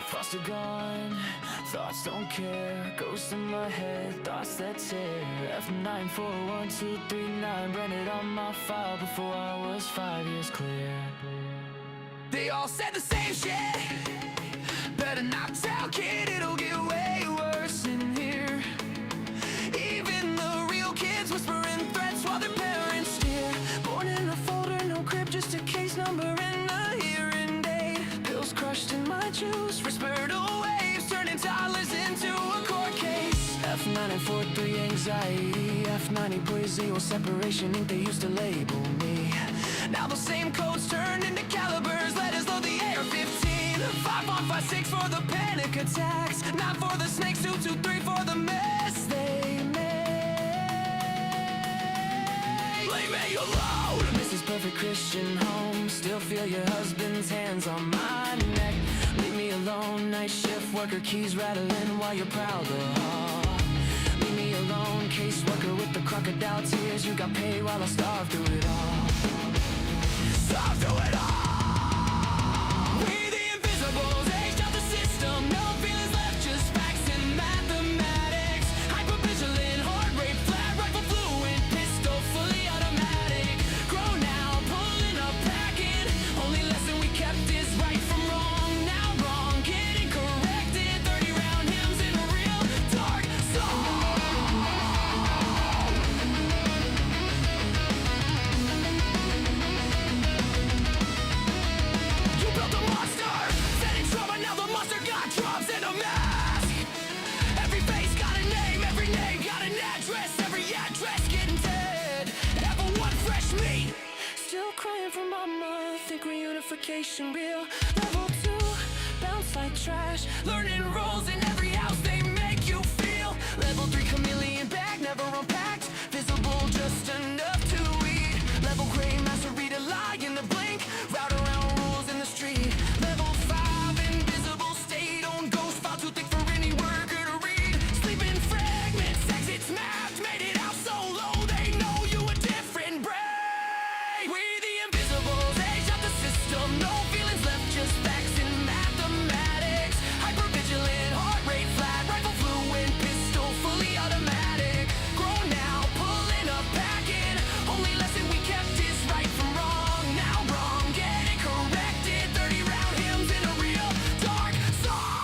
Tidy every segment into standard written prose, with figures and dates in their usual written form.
Thoughts are gone, thoughts don't care. Ghosts in my head, thoughts that tear. F941239, branded on my file before I was 5 years clear. They all said the same shit. Better not tell, kid, it'll get way worse in here. Even the real kids whispering threats while their parents steer. Born in a folder, no crib, just a case number and a hearing date. Pills crushed in my juice, respiratory waves turning toddlers into a court case. F943 anxiety, F90.0 separation ink, they used to label me. Now those same codes turned into calibers, letters load the AR-15. 5156 for the panic attacks, not for the snakes, 223 for the mess they made. Leave me alone. Mrs. Perfect Christian home, still feel your husband's hands on my neck. Leave me alone, night shift worker, keys rattling while you're proud of her. Leave me alone, caseworker with the crocodile tears. You got paid while I starved through it all. Starved through it all. We the invisibles, aged out the system. No feelings left, just facts and mathematics. Hypervigilant, heart rate flat, rifle fluent, pistol fully automatic. Grown now, pulling up, packing. Only lesson we kept is right from wrong. Now wrong, getting corrected. 30-round hymns in a real dark song. You built a monster, setting trauma, now the monster got drums and a mask. Every face got a name, every name got an address, every address getting dead. Everyone fresh meat, still crying for mama, think reunification real. Level 2, bounce like trash, learning roles in every house they make you feel. Level 3, chameleon bag, never unpacked, visible just enough to eat. Level gray, master read a lie in the blink, route around rules in the street. Level 5, invisible state on ghost file, too thick for any worker to read. Sleeping fragments, exits mapped, made it out so low they know you a different breed. We the invisibles, age out the system, no feelings left, just facts and mathematics. Hypervigilant, heart rate flat, rifle fluent, pistol fully automatic. Grown now, pulling up, packing. Only lesson we kept is right from wrong. Now wrong, getting corrected. 30-round hymns in a real dark song.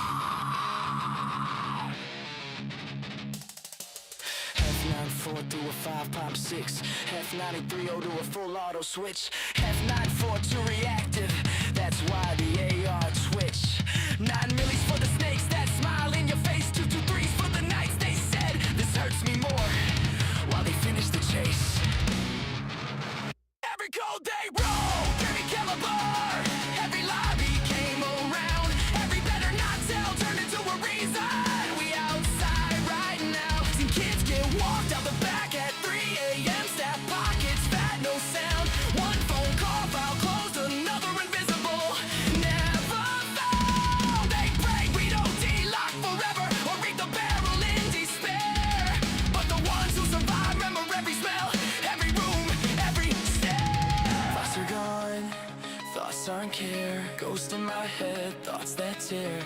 F94 through a 5 pop 6, F93 to a full auto switch, F94 to reactive, that's why the AR twitch. 9 millis for the snakes that smile in your face, 223s for the nights they said this hurts me more, while they finish the chase. Every code they wrote, every caliber, every lobby came around. Every better not tell turned into a reason. We outside right now. Seen kids get walked out the back at 3 a.m. Staff pockets, fat, no sound. One phone call, file closed, another invisible. Never found. They pray we don't de-lock forever or read the barrel in despair. But the ones who survive remember every smell, every room, every stare. Thoughts are gone, thoughts aren't care. Ghost in my head, thoughts that tear.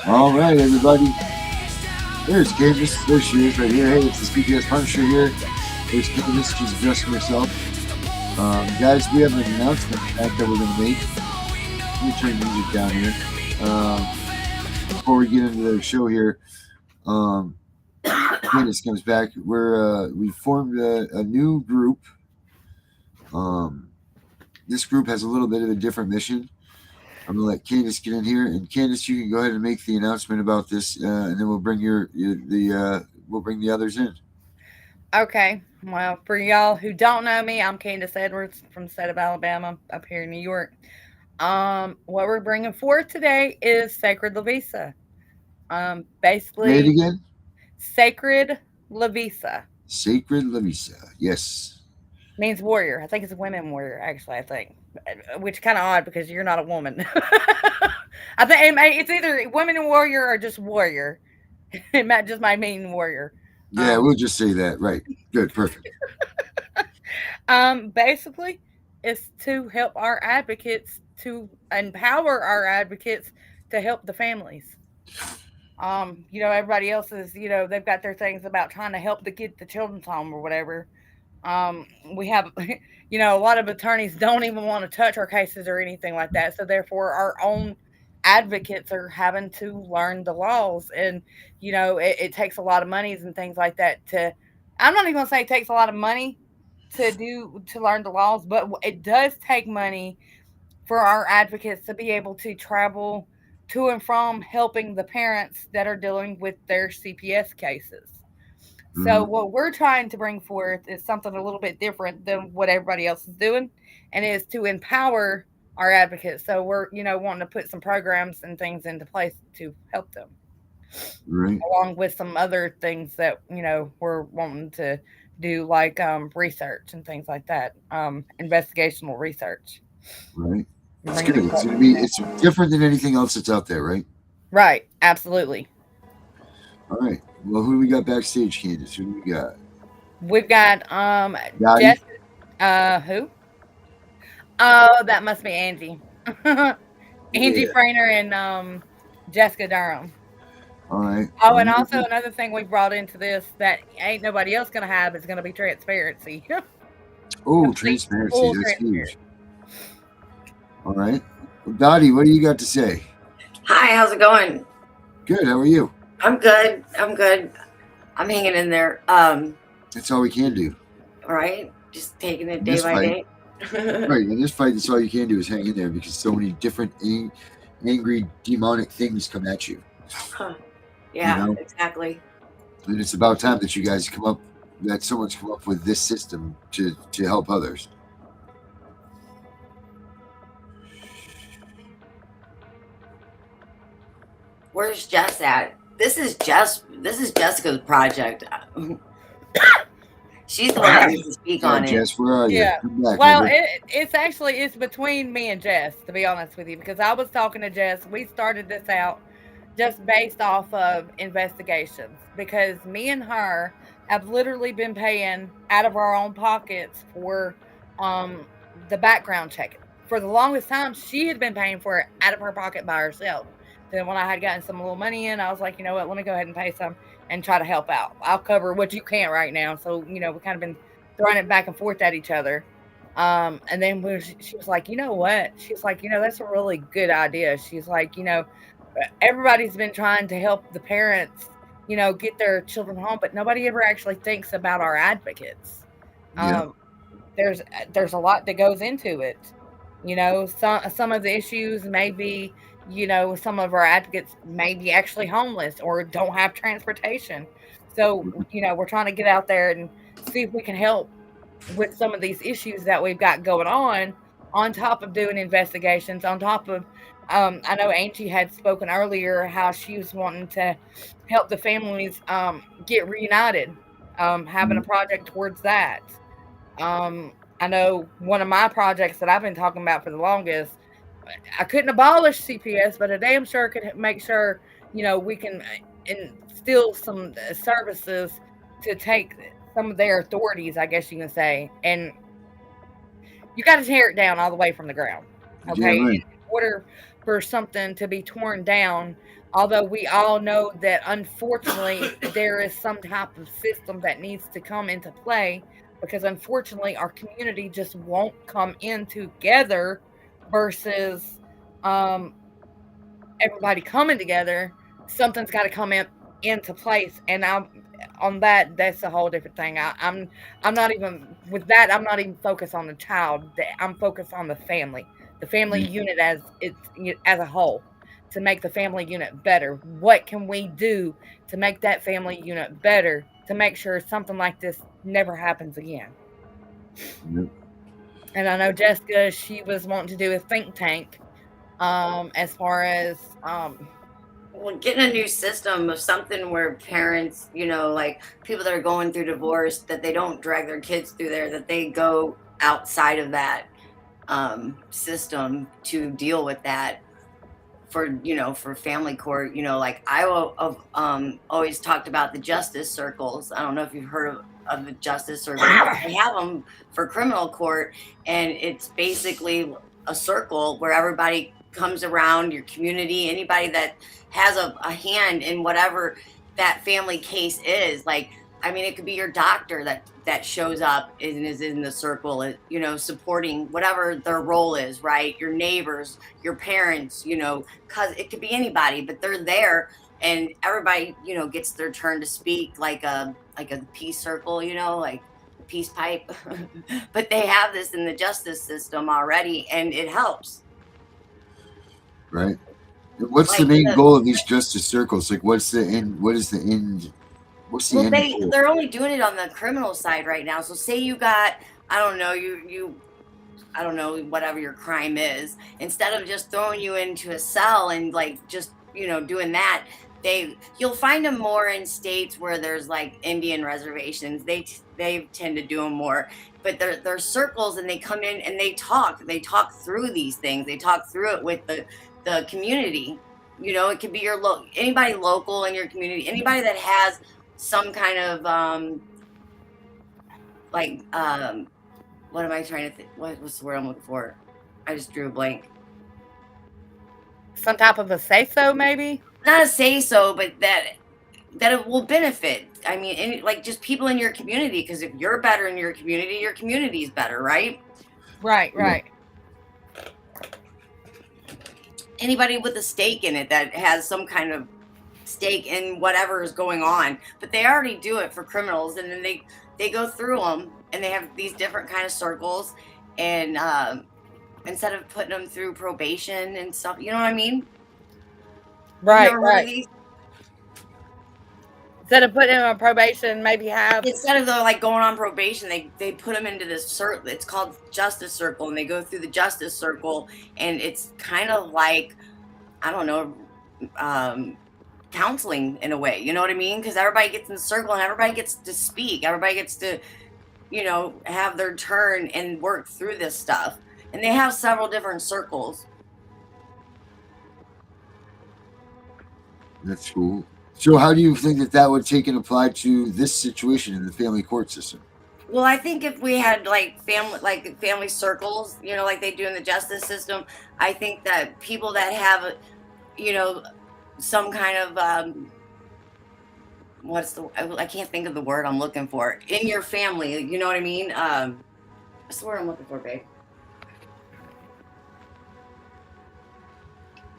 All right, everybody. There's Candace. There she is right here. Hey, it's the CPS Punisher here. There's Candace. She's adjusting herself. Guys, we have an announcement that we're going to make. Let me turn the music down here. Um, Before we get into the show here, um, Candace comes back. We formed a new group. Um, this group has a little bit of a different mission. I'm gonna let Candace get in here, and Candace, you can go ahead and make the announcement about this, and then we'll bring we'll bring the others in. Okay. Well, for y'all who don't know me, I'm Candace Edwards from the state of Alabama up here in New York. What we're bringing forth today is Sacred Lavisa. Say it Basically, again. Sacred Lavisa Sacred Lamisa. Yes. means warrior. I think it's a women warrior, actually. I think, which kind of odd because you're not a woman. I think it's either women and warrior or just warrior. It might just might mean warrior. Yeah, Um, we'll just say that. Right. Good. Perfect. Basically, it's to help our advocates to empower our advocates to help the families. Everybody else is, they've got their things about trying to help to get the children's home or whatever. We have, a lot of attorneys don't even want to touch our cases or anything like that. So therefore, our own advocates are having to learn the laws, and it takes a lot of monies and things like that to. I'm not even gonna say it takes a lot of money to learn the laws, but it does take money for our advocates to be able to travel to and from helping the parents that are dealing with their CPS cases. So Hmm. what we're trying to bring forth is something a little bit different than what everybody else is doing, and is to empower our advocates. So we're, wanting to put some programs and things into place to help them, Right. along with some other things that, we're wanting to do, like research and things like that, investigational research, Right. and It's bringing good. it It's forth gonna from be. that. It's different than anything else that's out there. Right. Right, absolutely. All right. Well, who do we got backstage, Candace? Who do we got? We've got Jess. Dottie. Who? Oh, that must be Angie. Angie Yeah. Frainer and Jessica Durham. All right. Oh, Well, and also another thing we brought into this that ain't nobody else gonna have is gonna be transparency. oh, Complete transparency. full That's transparency. huge. All right. Well, Dottie, what do you got to say? Hi, how's it going? Good. How are you? I'm good. I'm good. I'm hanging in there. That's all we can do All right, just taking it in day this by fight. day. Right. In this fight, that's all you can do is hang in there because so many different angry, demonic things come at you. Huh. You Yeah, know, exactly. and it's about time that you guys come up, that someone's come up with this system to help others. Where's Jess at? This is Jess. This is Jessica's project. She's the one that needs to speak Yeah, on it. Jess, where are you? Yeah. Come back, Well, Amber. it's between me and Jess, to be honest with you, because I was talking to Jess. We started this out just based off of investigations, because me and her have literally been paying out of our own pockets for um the background checking. For the longest time, she had been paying for it out of her pocket by herself. Then when I had gotten some little money in, I was like, you know what, let me go ahead and pay some and try to help out. I'll cover what you can't right now. So, we kind of been throwing it back and forth at each other. And then she was like, you know what? She's like, that's a really good idea. She's like, everybody's been trying to help the parents, get their children home, but nobody ever actually thinks about our advocates. Yeah. Um, there's a lot that goes into it. Some of the issues may be, some of our advocates may be actually homeless or don't have transportation. So, we're trying to get out there and see if we can help with some of these issues that we've got going on top of doing investigations, on top of, I know Angie had spoken earlier how she was wanting to help the families get reunited, having a Mhm. project towards that. I know one of my projects that I've been talking about for the longest, I couldn't abolish CPS, but I damn sure could make sure, we can instill some services to take some of their authorities, I guess you can say. And you got to tear it down all the way from the ground. Damn Okay. right. In order for something to be torn down, Although we all know that unfortunately there is some type of system that needs to come into play because unfortunately our community just won't come in together versus um, everybody coming together. Something's got to come into place, and on that. That's a whole different thing. I'm not even with that. I'm not even focused on the child. I'm focused on the family unit as a whole, to make the family unit better. What can we do to make that family unit better to make sure something like this never happens again? Yep. And I know Jessica, she was wanting to do a think tank, as far as Well, getting a new system of something where parents, like people that are going through divorce, that they don't drag their kids through there, that they go outside of that system to deal with that for family court. Like have always talked about the justice circles. I don't know if you've heard of the justice circles, but they have them for criminal court, and it's basically a circle where everybody comes around your community, anybody that has a hand in whatever that family case is. Like, I mean, it could be your doctor that shows up and is in the circle, supporting whatever their role is, right? Your neighbors, your parents, cause it could be anybody, but they're there, and everybody, gets their turn to speak, like a peace circle, like the peace pipe. But they have this in the justice system already, and it helps. Right. What's the Like main goal of these justice circles? Like, what's the end? What's the well, end goal? they're only doing it on the criminal side right now. So say you got, I don't know, I don't know, whatever your crime is, instead of just throwing you into a cell and like just, doing that, you'll find them more in states where there's like Indian reservations. They tend to do them more, but they're circles, and they come in and they talk through these things. They talk through it with the community. It could be anybody local in your community, anybody that has some kind of like what am I trying to think? What's the word I'm looking for? I just drew a blank. some type of a say so, maybe. Not to say so, but that it will benefit. I mean, like just people in your community, because if you're better in your community is better, right? Right, right. Anybody with a stake in it that has some kind of stake in whatever is going on, but they already do it for criminals, and then they go through them, and they have these different kind of circles, and instead of putting them through probation and stuff, you know what I mean? Right, You never heard of right. these? Instead of putting him on probation, maybe have Instead of like going on probation, they put them into this circle. It's called justice circle, and they go through the justice circle, and it's kind of like, I don't know, counseling in a way. You know what I mean? Because everybody gets in the circle, and everybody gets to speak. Everybody gets to, have their turn and work through this stuff. And they have several different circles. That's cool. So, how do you think that would take and apply to this situation in the family court system? Well, I think if we had like family circles, like they do in the justice system, I think that people that have, you know, some kind of I can't think of the word I'm looking for, in your family, you know what I mean? What's the word I'm looking for, babe?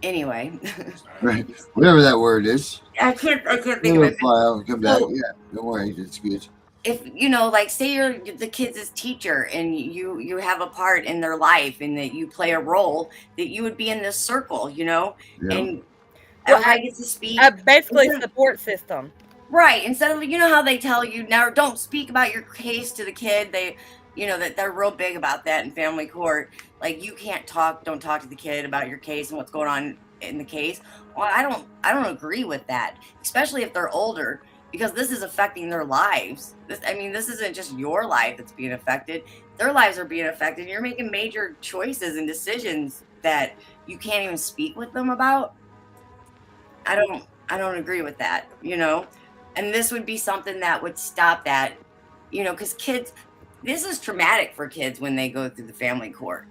Anyway, Right. Whatever that word is. I can't think It'll of it. fly out and come back. So, Yeah. Don't worry. It's good. if like say you're the kids' teacher, and you have a part in their life, and that you play a role, that you would be in this circle, Yeah. and Well, everybody gets to speak. basically Instead of- support system. right, instead of, how they tell you now, don't speak about your case to the kid. They, that they're real big about that in family court. Like, you can't don't talk to the kid about your case and what's going on in the case. Well, I don't agree with that, especially if they're older, because this is affecting their lives. This isn't just your life that's being affected. Their lives are being affected. You're making major choices and decisions that you can't even speak with them about. I don't agree with that, and this would be something that would stop that, because kids, this is traumatic for kids when they go through the family court.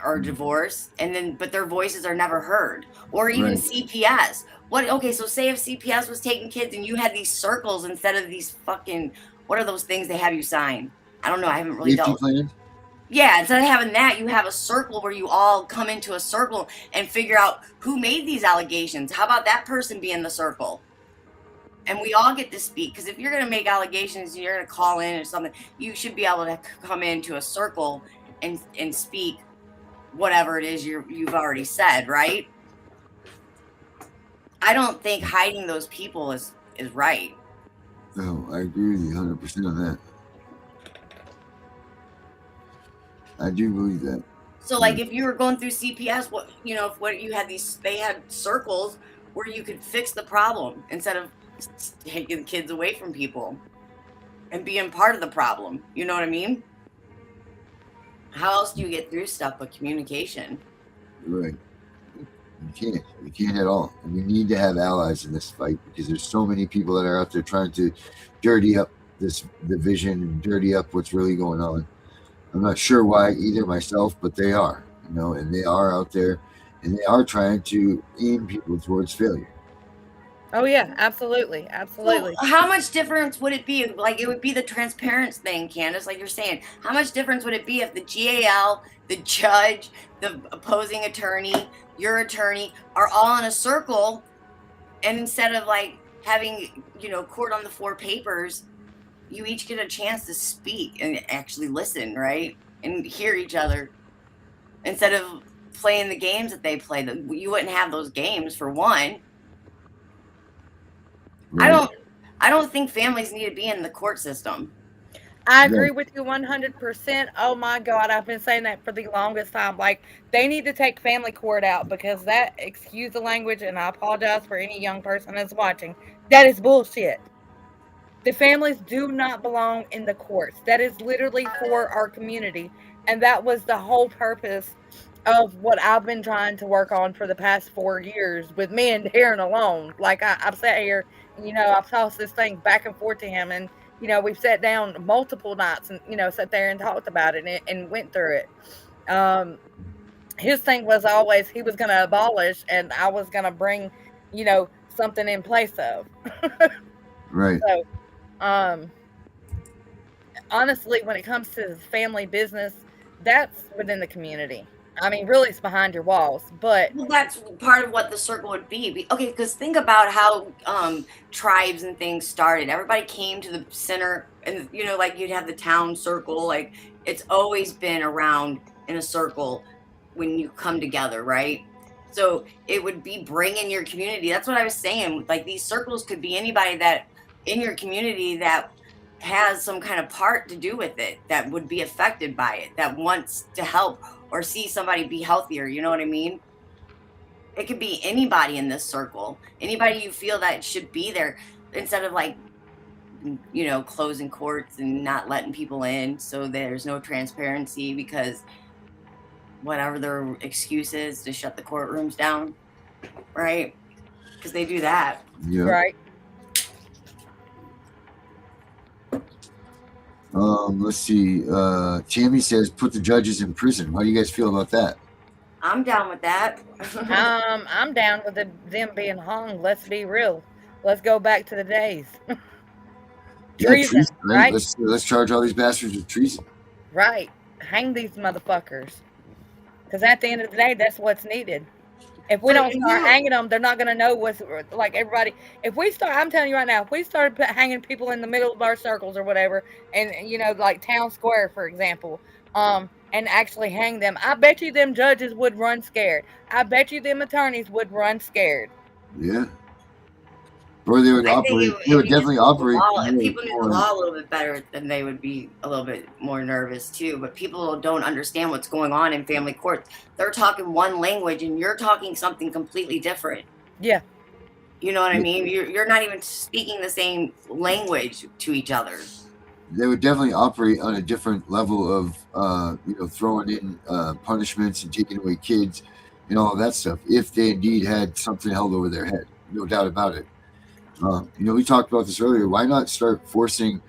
or divorce, but their voices are never heard, or even Right. CPS. Okay, so say if CPS was taking kids and you had these circles instead of these fucking, what are those things they have you sign? I don't know. I haven't really Safety dealt. plan. Yeah, instead of having that, you have a circle where you all come into a circle and figure out who made these allegations. How about that person be in the circle? And we all get to speak, because if you're going to make allegations and you're going to call in or something, you should be able to come into a circle and speak whatever it is you've already said, right? I don't think hiding those people is right. No, I agree with you 100% on that. I do believe that. So, like, if you were going through CPS, they had circles where you could fix the problem instead of taking kids away from people and being part of the problem. You know what I mean? How else do you get through stuff but communication? Right. You can't at all. And we need to have allies in this fight, because there's so many people that are out there trying to dirty up this division and dirty up what's really going on. I'm not sure why either myself, but they are, and they are out there, and they are trying to aim people towards failure. Oh yeah, absolutely, absolutely. Well, how much difference would it be? Like, it would be the transparency thing, Candace, like you're saying. How much difference would it be if the GAL, the judge, the opposing attorney, your attorney are all in a circle, and instead of like having, court on the four papers, you each get a chance to speak and actually listen, right? And hear each other instead of playing the games that they play. You wouldn't have those games, for one. Right. I don't think families need to be in the court system. I agree with you 100%. Oh my God, I've been saying that for the longest time. Like, they need to take family court out, because that, excuse the language, and I apologize for any young person that's watching, that is bullshit. The families do not belong in the courts. That is literally for our community. And that was the whole purpose of what I've been trying to work on for the past 4 years with me and Darren alone. Like, I've sat here, I've tossed this thing back and forth to him, and, we've sat down multiple nights and, sat there and talked about it and went through it. His thing was always he was going to abolish, and I was going to bring, something in place of. Right. So, honestly, when it comes to the family business, that's within the community. I mean, really, it's behind your walls, but Well, that's part of what the circle would be. Okay, because think about how tribes and things started. Everybody came to the center, and like you'd have the town circle. Like, it's always been around in a circle when you come together, right? So it would be bringing your community. That's what I was saying. Like, these circles could be anybody that in your community that has some kind of part to do with it, that would be affected by it, that wants to help or see somebody be healthier. You know what I mean? It could be anybody in this circle, anybody you feel that should be there, instead of like, closing courts and not letting people in. So there's no transparency, because whatever their excuse is to shut the courtrooms down, right? Because they do that. Yeah. right. Let's see. Tammy says put the judges in prison. How do you guys feel about that? I'm down with that. I'm down with them being hung. Let's be real. Let's go back to the days. Treason, right? Let's charge all these bastards with treason. Right. Hang these motherfuckers. Because at the end of the day, that's what's needed. If we don't start hanging them, they're not going to know what's, like, everybody. If we start, I'm telling you right now, if we started hanging people in the middle of our circles or whatever, and, like Town Square, for example, and actually hang them, I bet you them judges would run scared. I bet you them attorneys would run scared. Yeah. Or they would operate. They would definitely operate. If people knew the law a little bit better, then they would be a little bit more nervous too. But people don't understand what's going on in family courts. They're talking one language, and you're talking something completely different. Yeah. You know what I mean? You're not even speaking the same language to each other. They would definitely operate on a different level of, throwing in punishments and taking away kids and all of that stuff, if they indeed had something held over their head. No doubt about it. We talked about this earlier. Why not start forcing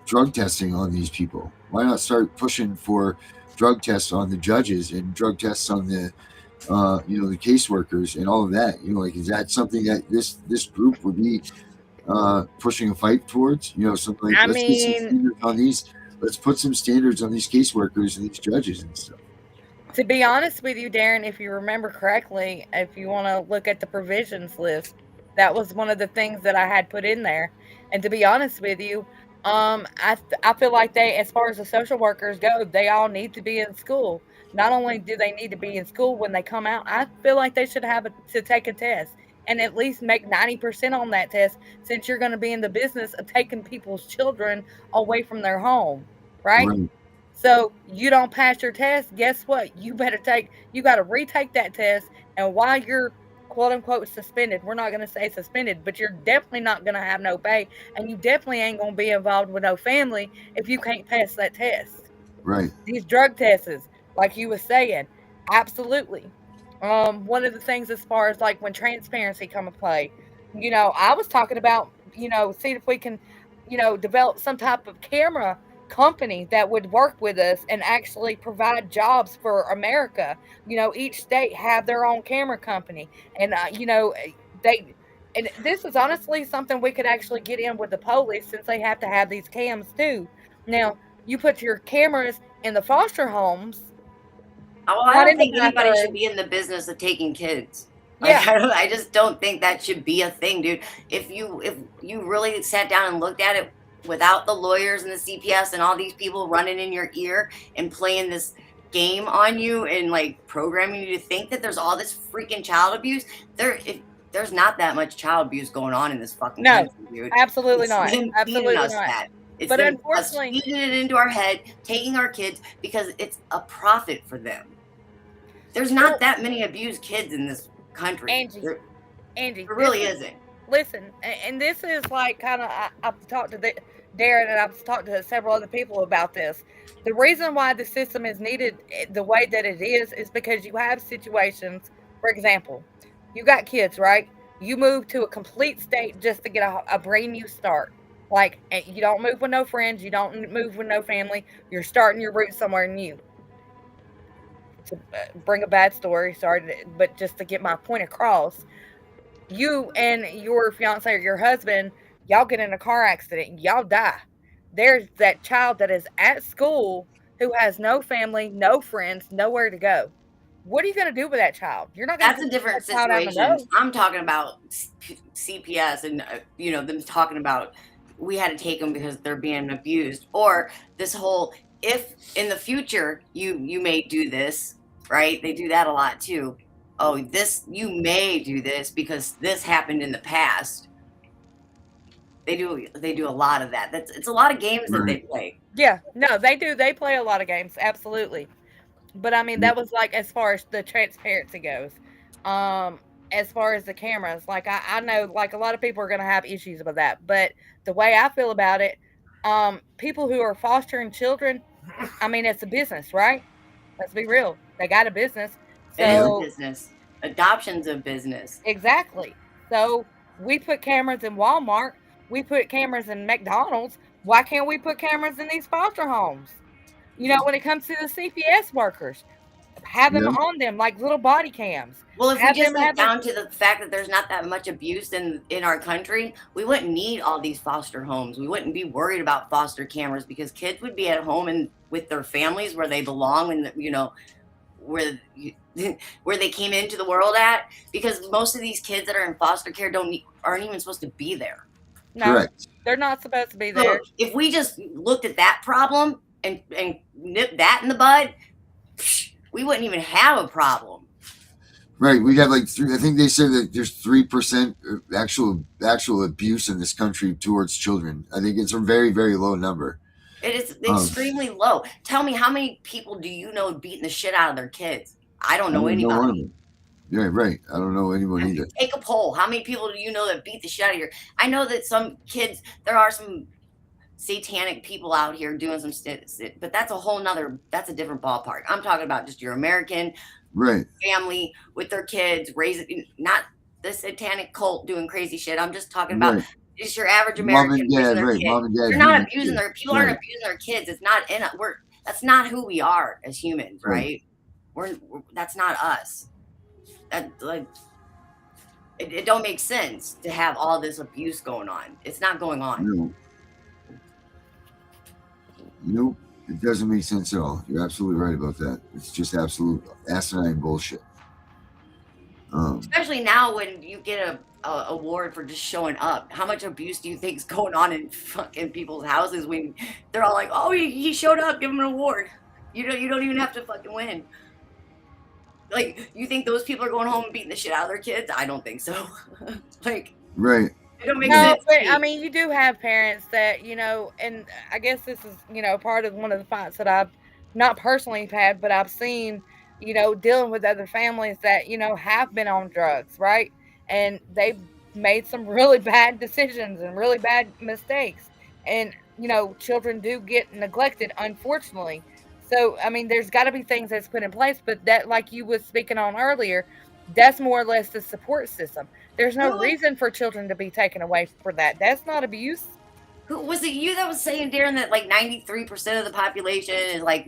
drug testing on these people? Why not start pushing for drug tests on the judges and drug tests on the the caseworkers and all of that. Like, is that something that this group would be pushing a fight towards? Something like, I let's get some mean, standards on these. Let's put some standards on these caseworkers and these judges and stuff. to be honest with you, Darren, if you remember correctly, if you want to look at the provisions list, that was one of the things that I had put in there. And to be honest with you, I feel like they, as far as the social workers go, they all need to be in school. Not only do they need to be in school when they come out, I feel like they should have to take a test and at least make 90% on that test, since you're going to be in the business of taking people's children away from their home, right? Right, So you don't pass your test, guess what? You got to retake that test. And while you're quote unquote suspended, we're not going to say suspended, but you're definitely not going to have no pay. And you definitely ain't going to be involved with no family if you can't pass that test. right, These drug tests, like you was saying, absolutely. One of the things as far as like when transparency come into play, I was talking about, see if we can, develop some type of camera company that would work with us and actually provide jobs for America. Each state have their own camera company, and they. And this is honestly something we could actually get in with the police, since they have to have these cams too. Now, you put your cameras in the foster homes, Well, I not don't in the think anybody should bathroom. be in the business of taking kids. Like, Yeah, I just don't think that should be a thing, dude. If you really sat down and looked at it without the lawyers and the CPS and all these people running in your ear and playing this game on you and like programming you to think that there's all this freaking child abuse, there's not that much child abuse going on in this fucking no, country, dude. absolutely It's not. them feeding Absolutely us not. that. It's But them us unfortunately, feeding it into our head, taking our kids because it's a profit for them. There's not well, that many abused kids in this country. Angie, Angie, There this really is, isn't. listen, and this is like kind of, I've talked to Darren, and I've talked to several other people about this. The reason why the system is needed the way that it is because you have situations. For example, you got kids, right? You move to a complete state just to get a brand new start. Like, you don't move with no friends, you don't move with no family. You're starting your roots somewhere new. To bring a bad story, sorry, but just to get my point across, you and your fiance or your husband, y'all get in a car accident, y'all die. There's that child that is at school who has no family, no friends, nowhere to go. What are you going to do with that child? You're not going to That's a just put different that child out in the situation. road. I'm talking about CPS and them talking about we had to take them because they're being abused, or this whole if in the future you may do this, right? They do that a lot too. Oh, this you may do this because this happened in the past. They do a lot of that. It's a lot of games that they right. play. Yeah, no, they do. They play a lot of games, absolutely. But I mean, that was like as far as the transparency goes. Um, as far as the cameras, like I know like a lot of people are gonna have issues with that. But the way I feel about it, people who are fostering children, I mean it's a business, right? Let's be real. They got a business. It is a Yep. So business. Adoption's a business. exactly. So we put cameras in Walmart, we put cameras in McDonald's. Why can't we put cameras in these foster homes? When it comes to the CPS workers, have them Yep. on them like little body cams. Well, if we Have just them went have them. down to the fact that there's not that much abuse in our country, we wouldn't need all these foster homes. We wouldn't be worried about foster cameras because kids would be at home and with their families where they belong and where where they came into the world at. Because most of these kids that are in foster care aren't even supposed to be there. No, Correct. they're not supposed to be So there. if we just looked at that problem and nipped that in the bud, we wouldn't even have a problem. Right. We have like three. I think they said that there's 3% actual abuse in this country towards children. I think it's a very very low number. It is Um, extremely low. Tell me, how many people do you know beating the shit out of their kids? I don't I know don't know one of anybody. them. Yeah, right. I don't know anyone either. Take a poll. How many people do you know that beat the shit out of your? I know that some kids, there are some satanic people out here doing some shit, but that's a different ballpark. I'm talking about just your American Right. family with their kids, raising, not the satanic cult doing crazy shit. I'm just talking about Right. just your average Mom American and raising dad. their Right. kid. Mom and dad. They're not beating abusing kids. their people aren't Right. abusing their kids. It's not in a, we're That's not who we are as humans, Right. right? We're that's not us. That like it don't make sense to have all this abuse going on. It's not going on. No, nope. It doesn't make sense at all. You're absolutely right about that. It's just absolute asinine bullshit. Especially now when you get a award for just showing up. How much abuse do you think is going on in fucking people's houses when they're all like, "Oh, he showed up, give him an award." You don't even have to fucking win. Like, you think those people are going home and beating the shit out of their kids? I don't think so. Like, Right. it don't make No, sense. but to me. I mean, you do have parents that, and I guess this is, part of one of the fights that I've not personally had, but I've seen, dealing with other families that, have been on drugs, right? And they've made some really bad decisions and really bad mistakes. And, children do get neglected, unfortunately. So, I mean, there's got to be things that's put in place, but that, like you was speaking on earlier, that's more or less the support system. There's no Who reason for children to be taken away for that. That's not abuse. who was it? You that was saying, Darren, that like 93% of the population is like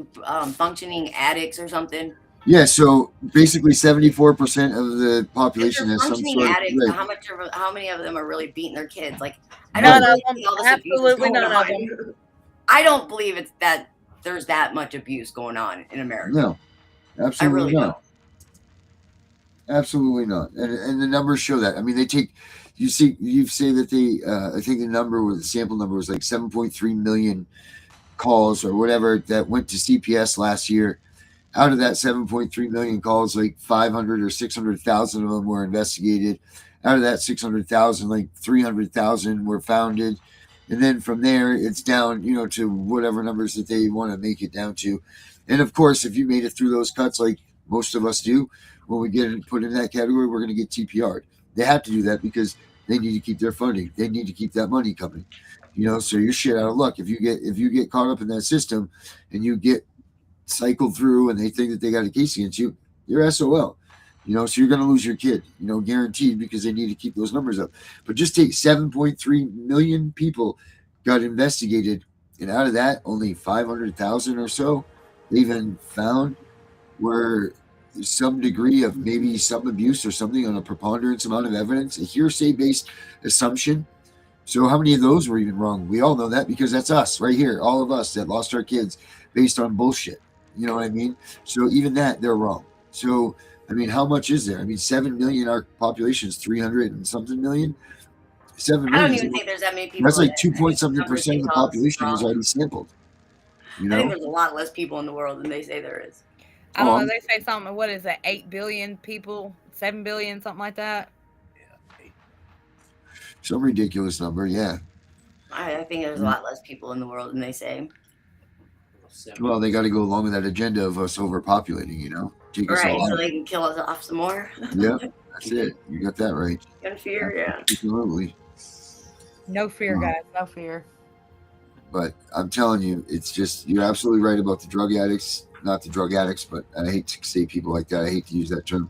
functioning addicts or something. Yeah. So basically, 74% of the If population they're has some functioning sort of addicts, right. how many of them are really beating their kids? Like, I don't None Right. of really them. see all this abuse is Absolutely going none of on. them. I don't believe it's that there's that much abuse going on in America. No, I absolutely really not. don't. Absolutely not. And the numbers show that. I mean, you say that I think the sample number was like 7.3 million calls or whatever that went to CPS last year. Out of that 7.3 million calls, like 500 or 600,000 of them were investigated. Out of that 600,000, like 300,000 were founded. And then from there, it's down, to whatever numbers that they want to make it down to. And of course, if you made it through those cuts, like most of us do, when we get put in that category, we're going to get TPR'd. They have to do that because they need to keep their funding. They need to keep that money coming. So you're shit out of luck if you get caught up in that system and you get cycled through and they think that they got a case against you, you're SOL. So you're going to lose your kid, guaranteed, because they need to keep those numbers up. But just take 7.3 million people got investigated, and out of that, only 500,000 or so they've been found where some degree of maybe some abuse or something on a preponderance amount of evidence, a hearsay based assumption. So how many of those were even wrong? We all know that because that's us right here, all of us that lost our kids based on bullshit. You know what I mean? So even that, they're wrong. So I mean, how much is there? I mean, 7 million. Our population is 300 and something million. Seven I don't million. even think there's that many people. That's like in two it. I think point something numbers percent of get the called population is wrong. already sampled. I think there's a lot less people in the world than they say there is. I don't know. I'm They say something. What is it? 8 billion people, 7 billion, something like that. some ridiculous number. Yeah. I think there's a lot less people in the world than they say. Well, they got to go along with that agenda of us overpopulating. Take us Right, all so out. they can kill us off some more. Yeah, that's it. You got that right. In fear, yeah. Absolutely. No fear, Wow. guys. No fear. But I'm telling you, it's just, you're absolutely right about the drug addicts. Not the drug addicts, but I hate to say people like that. I hate to use that term.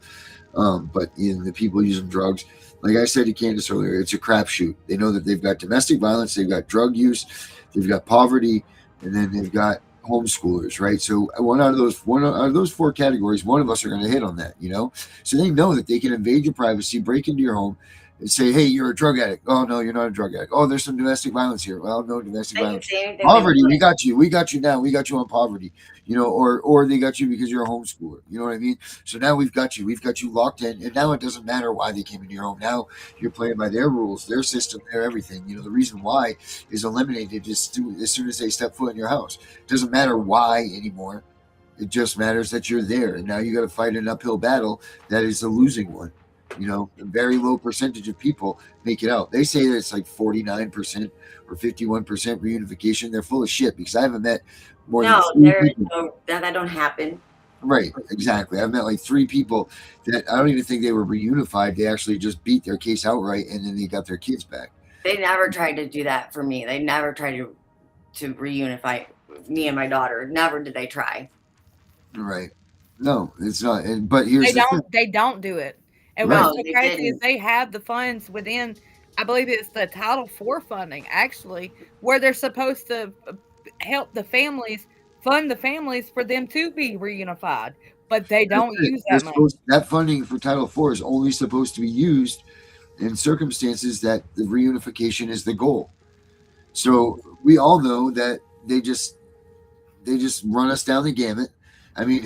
But in the people using drugs, like I said to Candace earlier, it's a crapshoot. They know that they've got domestic violence, they've got drug use, they've got poverty, and then they've got homeschoolers, right? So one out of those four categories, one of us are going to hit on that, So they know that they can invade your privacy, break into your home, and say, "Hey, you're a drug addict." "Oh no, you're not a drug addict." "Oh, there's some domestic violence here." "Well, no domestic They can violence." say anything "Poverty, they we want. got you. We got you now. We got you on poverty." Or they got you because you're a homeschooler. You know what I mean? So now we've got you. We've got you locked in, and now it doesn't matter why they came into your home. Now you're playing by their rules, their system, their everything. The reason why is eliminated as soon as they step foot in your house. It doesn't matter why anymore. It just matters that you're there, and now you got to fight an uphill battle that is a losing one. A very low percentage of people make it out. They say that it's like 49% or 51% reunification. They're full of shit because I haven't met more than No, three there is people. no that don't happen. Right, exactly. I've met like three people that I don't even think they were reunified. They actually just beat their case outright, and then they got their kids back. They never tried to do that for me. They never tried to reunify me and my daughter. Never did they try. Right. No, it's not. But here's They the thing. don't. They don't do it. And Right. what's No, so they crazy is didn't. they have the funds within. I believe it's the Title IV funding, actually, where they're supposed to help the families fund the families for them to be reunified, but they That's don't it. use that money. That funding for Title IV is only supposed to be used in circumstances that the reunification is the goal. So we all know that they just run us down the gamut. I mean,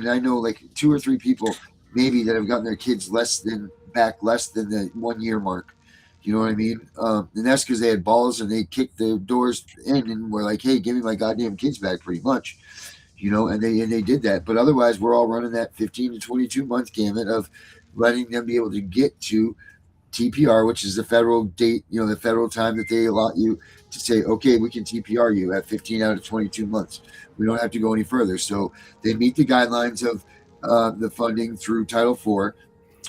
I know like 2 or 3 people maybe that have gotten their kids less than the 1 year mark. You know what I mean? And that's because they had balls and they kicked the doors in and were like, "Hey, give me my goddamn kids back," pretty much. And they did that. But otherwise, we're all running that 15 to 22 month gamut of letting them be able to get to TPR, which is the federal date, the federal time that they allot you to say, okay, we can TPR you at 15 out of 22 months. We don't have to go any further. So they meet the guidelines of the funding through Title IV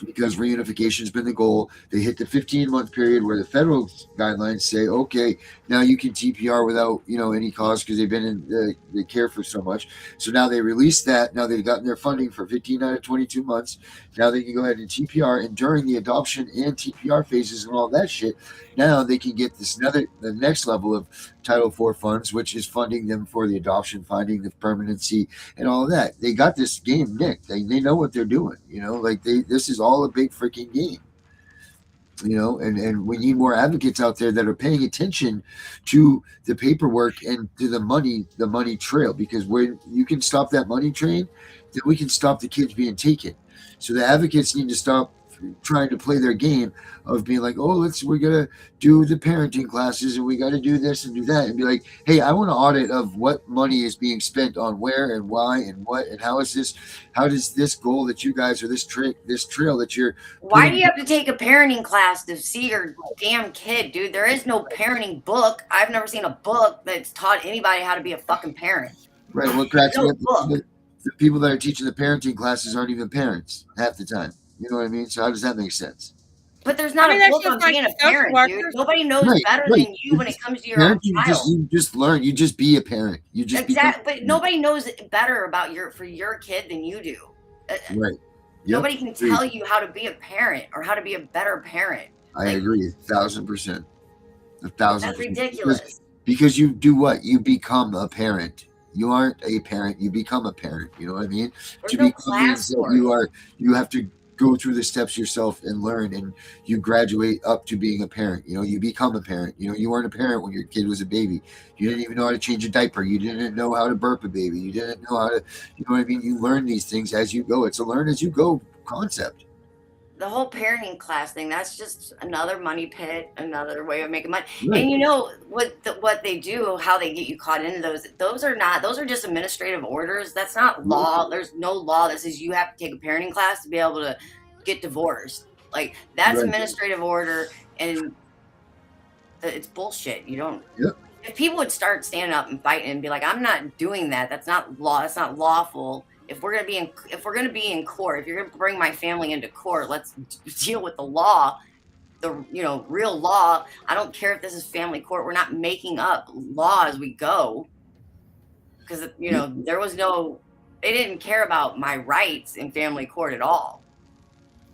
because reunification has been the goal. They hit the 15-month period where the federal guidelines say, okay, now you can TPR without any cause because they've been in the care for so much. So now they release that. Now they've gotten their funding for 15 out of 22 months. Now they can go ahead and TPR, and during the adoption and TPR phases and all that shit, now they can get the next level of Title IV funds, which is funding them for the adoption, finding the permanency, and all of that. They got this game nicked. They know what they're doing. This is all a big freaking game. And we need more advocates out there that are paying attention to the paperwork and to the money trail, because when you can stop that money train, then we can stop the kids being taken. So the advocates need to stop trying to play their game of being like, oh, we're gonna do the parenting classes and we got to do this and do that, and be like, hey, I want an audit of what money is being spent on where and why and what and how does this goal that you guys, or this trail that you're Why do you have to take a parenting class to see your damn kid, dude? There is no parenting book. I've never seen a book that's taught anybody how to be a fucking parent. Right. What cracks me No up, book. the people that are teaching the parenting classes aren't even parents half the time. You know what I mean? So how does that make sense? But there's not a that's book just on like being a social parent, dude. workers. Nobody knows Right, better right. than you when it comes to your own Parenting, child. you just learn. You just be a parent. You just But nobody knows better about your kid than you do. Right. Yep. Nobody can tell you how to be a parent or how to be a better parent. I agree, 1,000%. 1,000%. That's ridiculous. Because you do what? You become a parent. You aren't a parent. You become a parent. You know what I mean? There's To no become class means for that it. you have to go through the steps yourself and learn, and you graduate up to being a parent. You become a parent. You weren't a parent when your kid was a baby. You didn't even know how to change a diaper. You didn't know how to burp a baby. You didn't know how to, you know what I mean? You learn these things as you go. It's a learn as you go concept. The whole parenting class thing, that's just another money pit, another way of making money. Right. And what they do, how they get you caught into those are just administrative orders. That's not law. There's no law that says you have to take a parenting class to be able to get divorced. Like, that's Right. administrative order, and it's bullshit. You don't. Yep. If people would start standing up and fighting and be like, I'm not doing that. That's not law. That's not lawful. If we're gonna be in court, if you're gonna bring my family into court, let's deal with the law, the real law. I don't care if this is family court. We're not making up law as we go, because there was they didn't care about my rights in family court at all.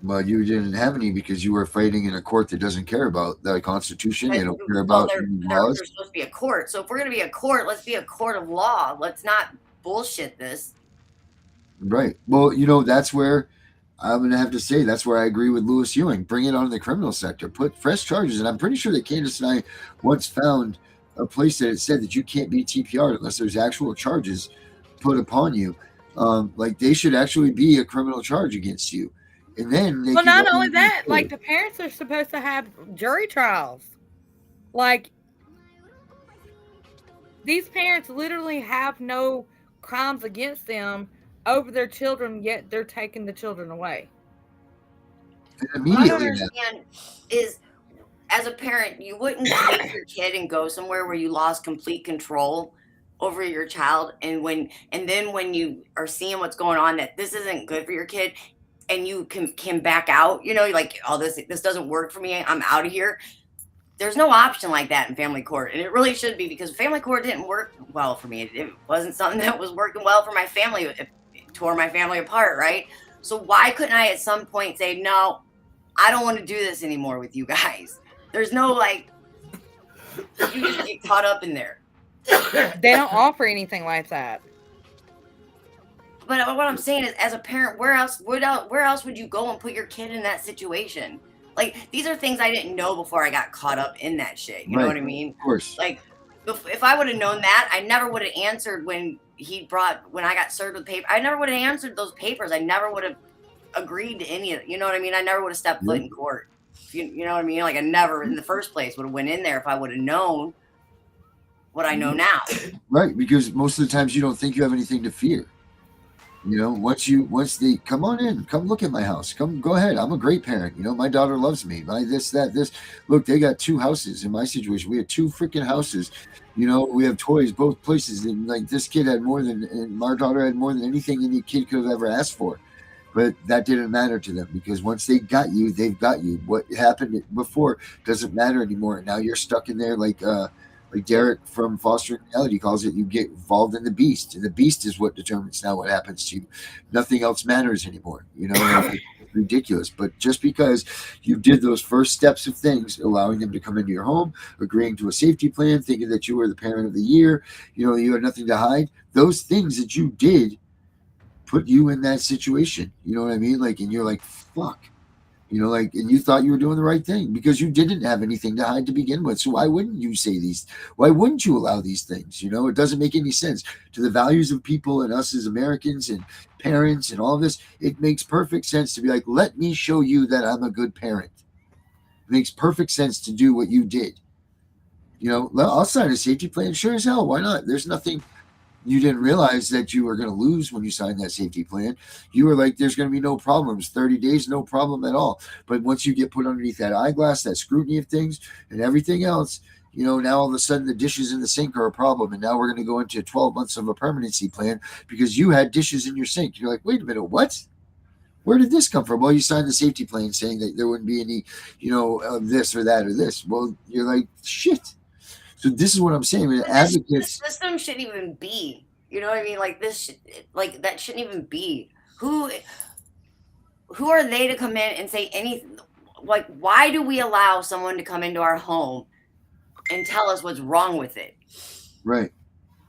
Well, you didn't have any because you were fighting in a court that doesn't care about the Constitution. They don't care about They're laws. supposed to be a court. So if we're gonna be a court, let's be a court of law. Let's not bullshit this. Right. Well, that's where I'm going to have to say that's where I agree with Lewis Ewing. Bring it on the criminal sector. Put fresh charges. And I'm pretty sure that Candace and I once found a place that it said that you can't be TPR'd unless there's actual charges put upon you. Like, they should actually be a criminal charge against you. And then they not only that, like, the parents are supposed to have jury trials. Like, these parents literally have no crimes against them over their children, yet they're taking the children away. And What I don't understand is, as a parent, you wouldn't take your kid and go somewhere where you lost complete control over your child, and then when you are seeing what's going on, that this isn't good for your kid, and you can back out, like, oh, this doesn't work for me, I'm out of here. There's no option like that in family court, and it really should be, because family court didn't work well for me. It wasn't something that was working well for my family. It tore my family apart, right? So why couldn't I at some point say, no, I don't want to do this anymore with you guys? There's no, like, you just get caught up in there. They don't offer anything like that. But what I'm saying is, as a parent, where else would you go and put your kid in that situation? Like, these are things I didn't know before I got caught up in that shit. You know Right. what I mean? Of course. Like, if I would have known that, I never would have answered when I got served with paper. I never would have answered those papers. I never would have agreed to any of it. You know what I mean? I never would have stepped foot Yeah. in court. You know what I mean? Like, I never in the first place would have went in there if I would have known what I know now. Right, because most of the times you don't think you have anything to fear. You know, once they come on in, come look at my house, come go ahead. I'm a great parent. You know, my daughter loves me. My this, that, this. Look, they got 2 houses in my situation. We had 2 freaking houses. You know, we have toys both places, and like this kid had more than, and my daughter had more than anything any kid could have ever asked for. But that didn't matter to them because once they got you, they've got you. What happened before doesn't matter anymore. Now you're stuck in there like Derek from Fostering Reality calls it, you get involved in the beast, and the beast is what determines now what happens to you. Nothing else matters anymore. You know, like, it's ridiculous. But just because you did those first steps of things, allowing them to come into your home, agreeing to a safety plan, thinking that you were the parent of the year, you know, you had nothing to hide. Those things that you did put you in that situation. You know what I mean? Like, and you're like, fuck. You know, like, and you thought you were doing the right thing because you didn't have anything to hide to begin with. So why wouldn't you say these? Why wouldn't you allow these things? You know, it doesn't make any sense to the values of people and us as Americans and parents and all of this. It makes perfect sense to be like, let me show you that I'm a good parent. It makes perfect sense to do what you did. You know, I'll sign a safety plan. Sure as hell. Why not? There's nothing you didn't realize that you were going to lose when you signed that safety plan. You were like, there's going to be no problems. 30 days, no problem at all. But once you get put underneath that eyeglass, that scrutiny of things and everything else, you know, now all of a sudden the dishes in the sink are a problem. And now we're going to go into 12 months of a permanency plan because you had dishes in your sink. You're like, wait a minute, what? Where did this come from? Well, you signed the safety plan saying that there wouldn't be any, you know, this or that or this. Well, you're like, shit. So this is what I'm saying. The Advocates, system shouldn't even be. You know what I mean? Like, like, that shouldn't even be. Who are they to come in and say anything? Like, why do we allow someone to come into our home and tell us what's wrong with it? right?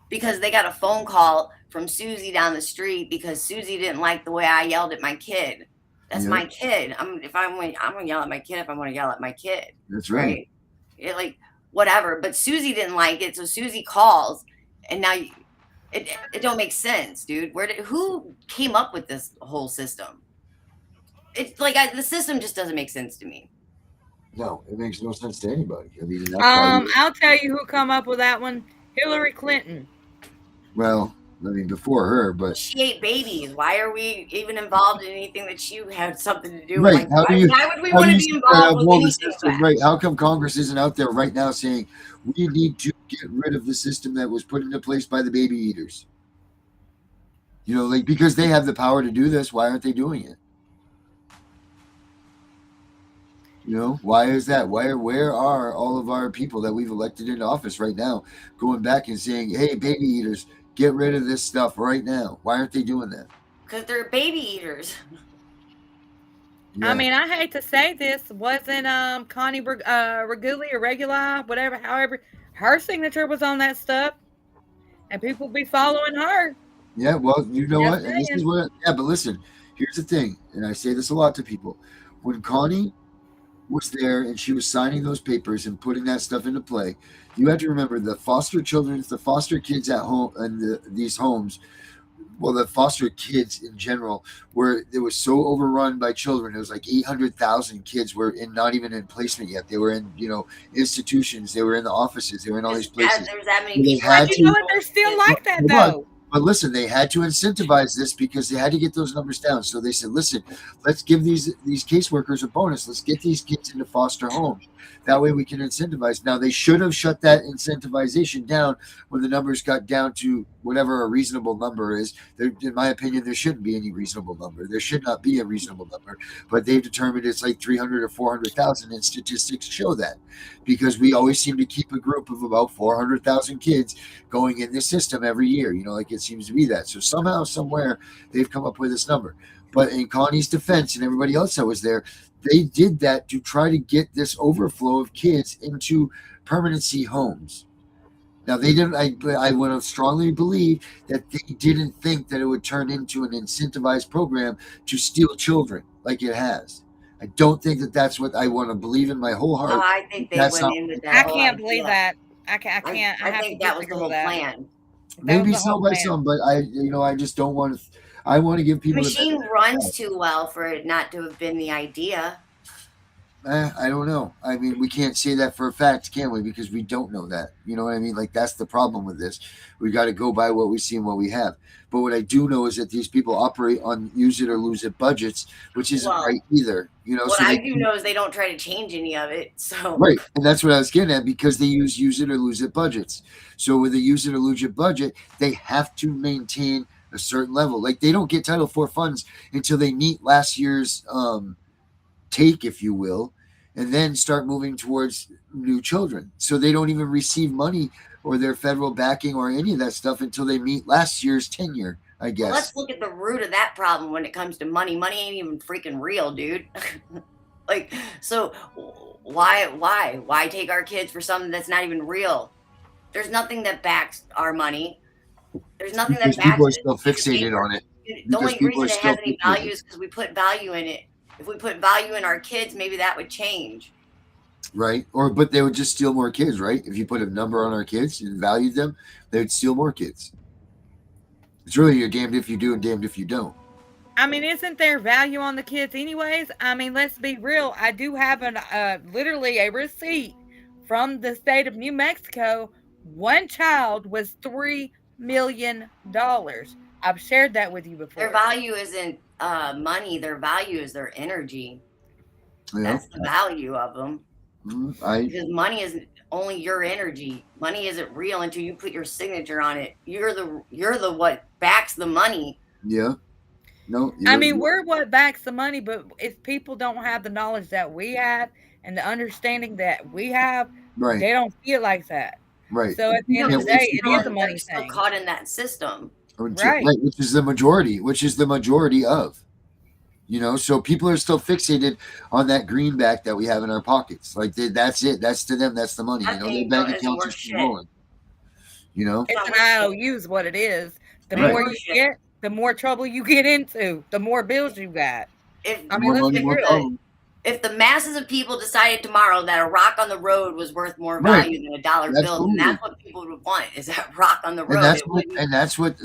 Because they got a phone call from Susie down the street because Susie didn't like the way I yelled at my kid. That's Yeah. my kid. I'm gonna yell at my kid if I want to yell at my kid. That's right. Like, whatever. But Susie didn't like it, so Susie calls, and now it don't make sense, dude. Who came up with this whole system? It's like, the system just doesn't make sense to me. No, it makes no sense to anybody. I mean, that's why I'll tell you who come up with that one. Hillary Clinton. well, I mean, before her, but She ate babies. Why are we even involved in anything that she had something to do with? right. Like, why would we how want do to you be set up involved with all the anything system, like that? right? How come Congress isn't out there right now saying we need to get rid of the system that was put into place by the baby eaters? You know, like because they have the power to do this, why aren't they doing it? You know, why is that? Where are all of our people that we've elected into office right now going back and saying, hey, baby eaters, get rid of this stuff right now? Why aren't they doing that? Because they're baby eaters. I mean, I hate to say this, wasn't Connie Reguli or Reguli, whatever, however, her signature was on that stuff, and people be following her. Yeah, well, you know Just what? And this is saying. what, yeah, but listen, here's the thing, and I say this a lot to people. When Connie was there and she was signing those papers and putting that stuff into play, you have to remember the foster children, the foster kids at home and these homes, well, the foster kids in general, were it was so overrun by children. It was like 800,000 kids were in not even in placement yet. They were in, you know, institutions. They were in the offices. They were in all these places. There's that many They people. had You to- know what? They're still like that, Hold on. though. But listen, they had to incentivize this because they had to get those numbers down. So they said, listen, let's give these caseworkers a bonus. Let's get these kids into foster homes. That way we can incentivize. Now, they should have shut that incentivization down when the numbers got down to whatever a reasonable number is. In my opinion, there shouldn't be any reasonable number. There should not be a reasonable number. But they've determined it's like 300 or 400,000, and statistics show that because we always seem to keep a group of about 400,000 kids going in this system every year. You know, like it seems to be that. So somehow, somewhere, they've come up with this number. But in Connie's defense and everybody else that was there, they did that to try to get this overflow of kids into permanency homes. Now they didn't. I would have strongly believed that they didn't think that it would turn into an incentivized program to steal children like it has. I don't think that that's what I want to believe in my whole Oh, heart. I think they That's went not in with I that whole can't believe idea. that. I can't. I I have to think that was the disagree with whole that. plan. That was maybe the whole some by plan. some, but I just don't want to. I want to give The people the machine benefit. runs too well for it not to have been the idea. I don't know. I mean, we can't say that for a fact, can we? Because we don't know that. You know what I mean? Like that's the problem with this. We got to go by what we see and what we have. But what I do know is that these people operate on use it or lose it budgets, which isn't right Well, either. what So I they do know is they don't try to change any of it. So right, and that's what I was getting at because they use it or lose it budgets. So with a use it or lose it budget, they have to maintain a certain level. Like they don't get Title IV funds until they meet last year's take, if you will, and then start moving towards new children. So they don't even receive money or their federal backing or any of that stuff until they meet last year's tenure, I well, guess. let's look at the root of that problem when it comes to money. Money ain't even freaking real, dude. Like, so why take our kids for something that's not even real? There's nothing that backs our money. There's nothing that Because people backs are it. still Piece of fixated paper. on it. The Because only people are reason it still has any value fixated. is because we put value in it. If we put value in our kids, maybe that would change. Right? But they would just steal more kids, right? If you put a number on our kids and valued them, they would steal more kids. It's really you're damned if you do and damned if you don't. I mean, isn't there value on the kids anyways? I mean, let's be real. I do have literally a receipt from the state of New Mexico. One child was $3 million. I've shared that with you Their before. value isn't money. Their value is their energy. You know? That's the value of them. I Because money is only your energy. Money isn't real until you put your signature on it. You're the what backs the money. yeah. No, I mean, we're what backs the money, but if people don't have the knowledge that we have and the understanding that we have, right, they don't feel like that. right. So at the No, end of Yeah, the because day, it is a they're money still thing. caught in that system. Right. Which is the majority, of. So people are still fixated on that greenback that we have in our pockets. Like that's it. That's to them. That's the money. That Their thing bank isn't accounts are worth still shit. rolling. It's not an worth shit. IOU is what it is. The Ain't more worth you shit. get, the more trouble you get into, the more bills you got. If I mean, More let's money, be more real. problem. if the masses of people decided tomorrow that a rock on the road was worth more Right. value than a dollar bill, then Absolutely. that's what people would want is that rock on the And road. that's It what wouldn't. and that's what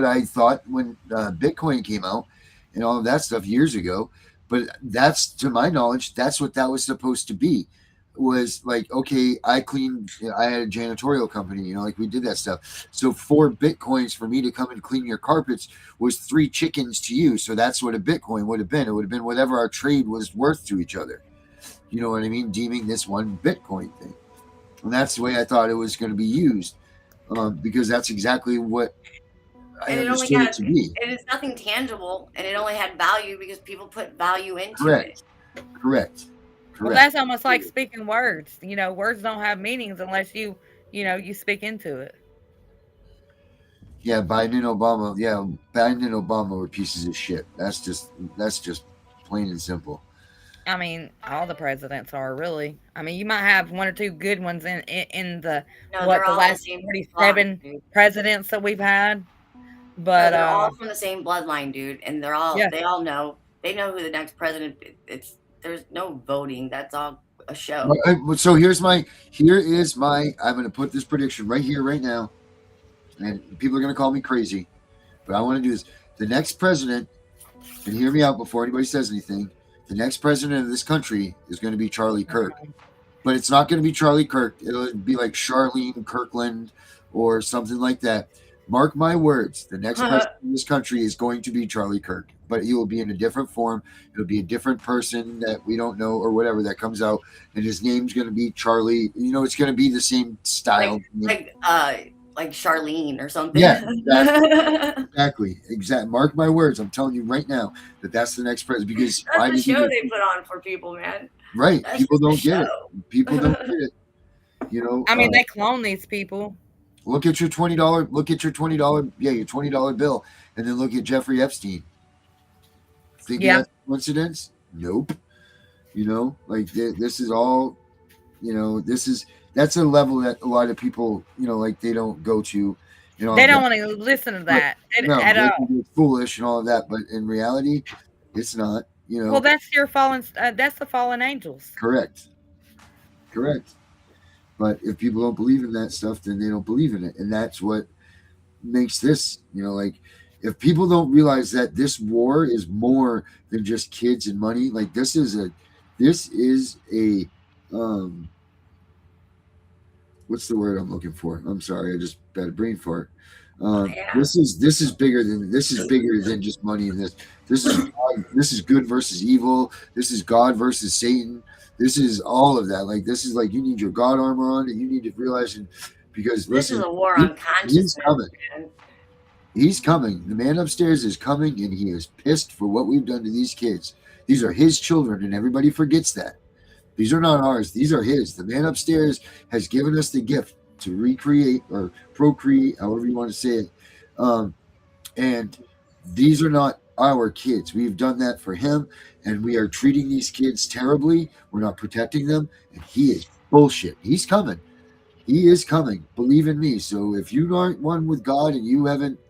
I thought when Bitcoin came out and all of that stuff years ago. But that's to my knowledge, that's what that was supposed to be. Was like, okay, I had a janitorial company, like we did that stuff. So 4 Bitcoins for me to come and clean your carpets was 3 chickens to you. So that's what a Bitcoin would have been. It would have been whatever our trade was worth to each other. You know what I mean? Deeming this one Bitcoin thing. And that's the way I thought it was going to be used. Because that's exactly what I And it only understood it had. to be. And it's nothing tangible, and it only had value because people put value into Correct. it. Correct. Well, that's almost like speaking words. Words don't have meanings unless you speak into it. Yeah, Biden and Obama. Yeah, Biden and Obama were pieces of shit. That's just plain and simple. I mean, all the presidents are really. I mean, you might have one or two good ones in the No, what they're the all in the last same block, 47 dude. presidents that we've had, No, but they're all from the same bloodline, dude, and yeah. they all know. They know who the next president. There's no voting. That's all a show. So here is my. I'm going to put this prediction right here, right now, and people are going to call me crazy, but I want to do this. The next president, and hear me out before anybody says anything. The next president of this country is going to be Charlie Kirk. But it's not going to be Charlie Kirk. It'll be like Charlene Kirkland or something like that. Mark my words. The next president of this country is going to be Charlie Kirk. But he will be in a different form. It'll be a different person that we don't know or whatever that comes out. And his name's going to be Charlie. It's going to be the same style. Like Charlene or something. Yeah, exactly. Mark my words. I'm telling you right now that's the next president. Because that's the show they put on for people, man. Right. That's People don't the get show. it. People don't get it. I mean, they clone these people. Look at your $20. Look at your $20. Yeah, your $20 bill, and then look at Jeffrey Epstein. Think that's a coincidence? Nope. Like this is all. That's that's a level that a lot of people, like they don't go to, They don't want to listen to but that no, at they all. think it's foolish and all of that, but in reality, it's not. Well, that's your fallen. That's the fallen angels. Correct, correct. But if people don't believe in that stuff, then they don't believe in it, and that's what makes this. Like if people don't realize that this war is more than just kids and money, like this is a um what's the word I'm looking for? I'm sorry, I just had a brain fart. Yeah. This is bigger than just money. And this is good versus evil. This is God versus Satan. This is all of that. Like this is like you need your God armor on, and you need to realize it because This is listen, a war he, on he's consciousness, coming. man. He's coming. The man upstairs is coming, and he is pissed for what we've done to these kids. These are his children, and everybody forgets that. These are not ours. These are his. The man upstairs has given us the gift to recreate or procreate, however you want to say it. Um, and these are not our kids. We've done that for him, and we are treating these kids terribly. We're not protecting them, and he is bullshit. He's coming. He is coming. Believe in me. So if you aren't one with God and you haven't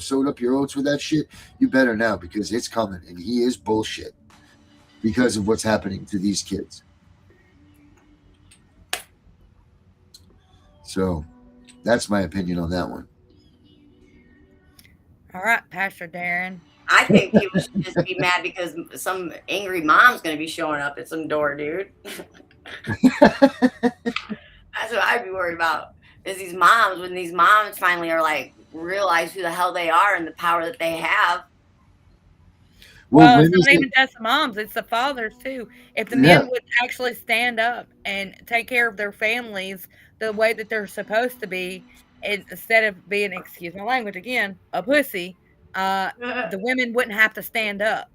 sewed up your oats with that shit, you better now because it's coming, and he is bullshit because of what's happening to these kids. So that's my opinion on that one. All right, Pastor Darren. I think people should just be mad because some angry mom's gonna be showing up at some door, dude. That's what I'd be worried about. Is these moms when these moms finally are like realize who the hell they are and the power that they have. Well, Well, when it's is not it? even just the moms; it's the fathers too. If the Yeah, men would actually stand up and take care of their families the way that they're supposed to be, instead of being, excuse my language again, a pussy, uh, the women wouldn't have to stand up,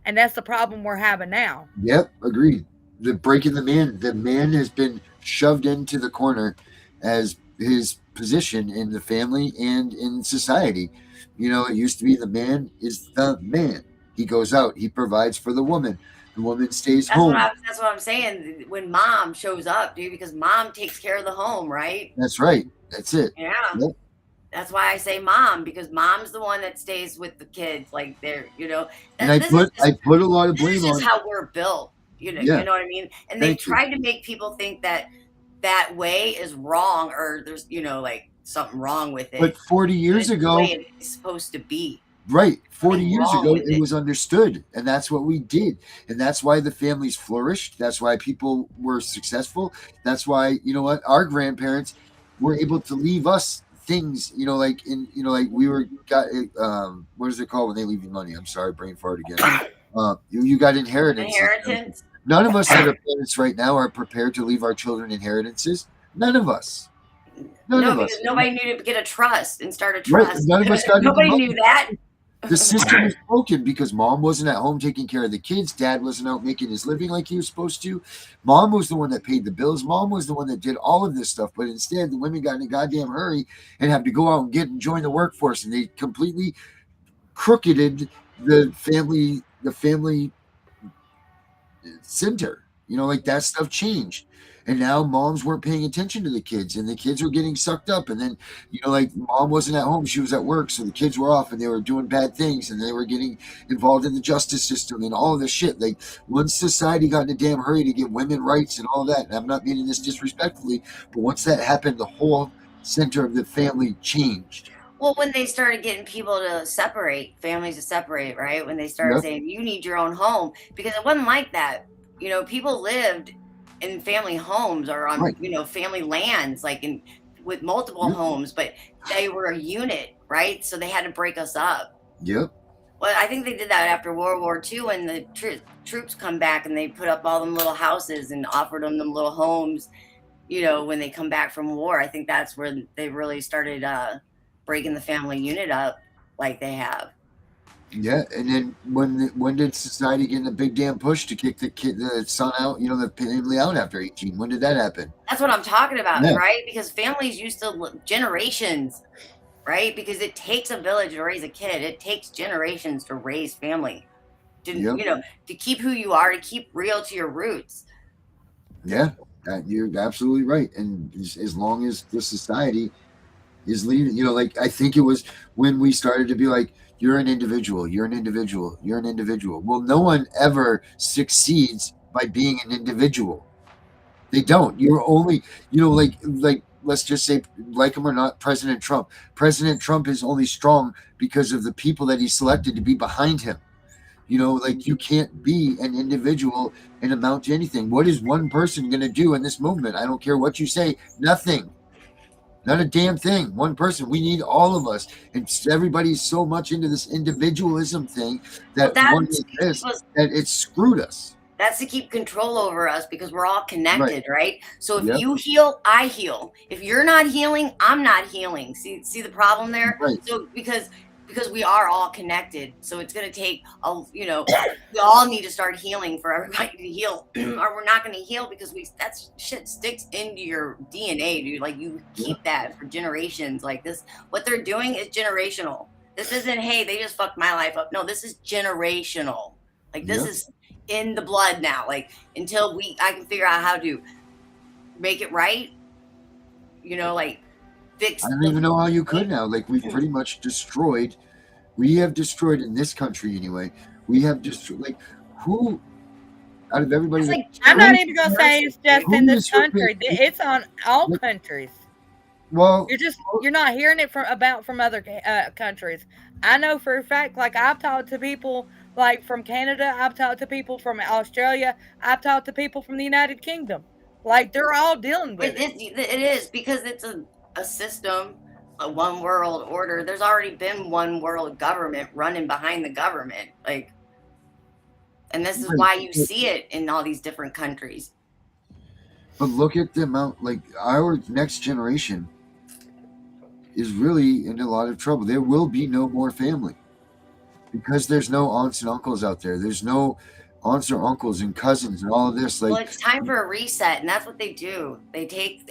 and that's the problem we're having now. yep, agreed. The breaking the man has been shoved into the corner as his position in the family and in society. It used to be the man is the man. He goes out, he provides for the woman. The woman stays home. That's what I'm saying. When mom shows up, dude, because mom takes care of the home, right? That's right. That's it. Yeah. Yep. That's why I say mom, because mom's the one that stays with the kids. Like they're, And I this is put I put a lot of this is blame just on. how we're built. You Yeah, know what I mean? And they've thank you. tried to make people think that that way is wrong or there's, like something wrong with it. But 40 But years it's the way ago, it's supposed to be. right, 40 Nothing years wrong ago, with it it. was understood, and that's what we did. And that's why the families flourished. That's why people were successful. That's why, what, our grandparents were able to leave us things, like we were got what is it called when they leave you money? I'm sorry, brain fart again. You got inheritances. Inheritance. None of us that are parents right now are prepared to leave our children inheritances. None of us. None No, of because us. nobody knew to get a trust and start a Right. trust. None of us got any Nobody money. knew that. The system was broken because mom wasn't at home taking care of the kids. Dad wasn't out making his living like he was supposed to. Mom was the one that paid the bills. Mom was the one that did all of this stuff. But instead, the women got in a goddamn hurry and have to go out and get and join the workforce. And they completely crookeded the family center. Like that stuff changed. And now moms weren't paying attention to the kids and the kids were getting sucked up. And then, like mom wasn't at home, she was at work. So the kids were off and they were doing bad things and they were getting involved in the justice system and all of this shit. Like once society got in a damn hurry to give women rights and all that, and I'm not meaning this disrespectfully, but once that happened, the whole center of the family changed. Well, when they started getting people to separate, families to separate, right? When they started Yep. saying, you need your own home, because it wasn't like that. People lived in family homes or on, Right. family lands, like with multiple Yep. homes, but they were a unit, right? So they had to break us up. Yep. Well, I think they did that after World War II when the troops come back and they put up all them little houses and offered them little homes, when they come back from war. I think that's where they really started breaking the family unit up like they have. Yeah, and then when did society get in a big damn push to kick the son out, the family out after 18? When did that happen? That's what I'm talking about, Yeah. right? Because families used to generations, right? Because it takes a village to raise a kid. It takes generations to raise family. To Yep. to keep who you are, to keep real to your roots. Yeah. You're absolutely right. And as long as the society is leading, like I think it was when we started to be like, you're an individual, you're an individual, you're an individual. Well, no one ever succeeds by being an individual. They don't. You're only, like let's just say, like him or not, President Trump. President Trump is only strong because of the people that he selected to be behind him. Like you can't be an individual and amount to anything. What is one person going to do in this movement? I don't care what you say. Nothing. Not a damn thing. One person. We need all of us. And everybody's so much into this individualism thing Well, that one is this, that it's screwed us. That's to keep control over us because we're all connected, right? So if Yep. you heal, I heal. If you're not healing, I'm not healing. See the problem there? Right. So because we are all connected, so it's going to take we all need to start healing for everybody to heal, or we're not going to heal because that shit sticks into your DNA, dude. Like you keep that for generations. Like this, what they're doing is generational. This isn't, hey, they just fucked my life up. No, this is generational. Like this is in the blood now. Like until I can figure out how to make it right, like fix. I don't even know how you could now. Like we've pretty much destroyed. We have destroyed in this country anyway. We have destroyed. Like who out of everybody? Like, I'm not even gonna say it's just in this Who is country. It's on all countries. Well, You're not hearing it from other countries. I know for a fact. Like I've talked to people like from Canada. I've talked to people from Australia. I've talked to people from the United Kingdom. Like they're all dealing with it. It is because it's a system, a one world order. There's already been one world government running behind the government. Like, and this is why you see it in all these different countries. But look at the amount. Like our next generation is really in a lot of trouble. There will be no more family because there's no aunts and uncles out there. There's no aunts or uncles and cousins and all of this. Like, well, it's time for a reset, and that's what they do. They take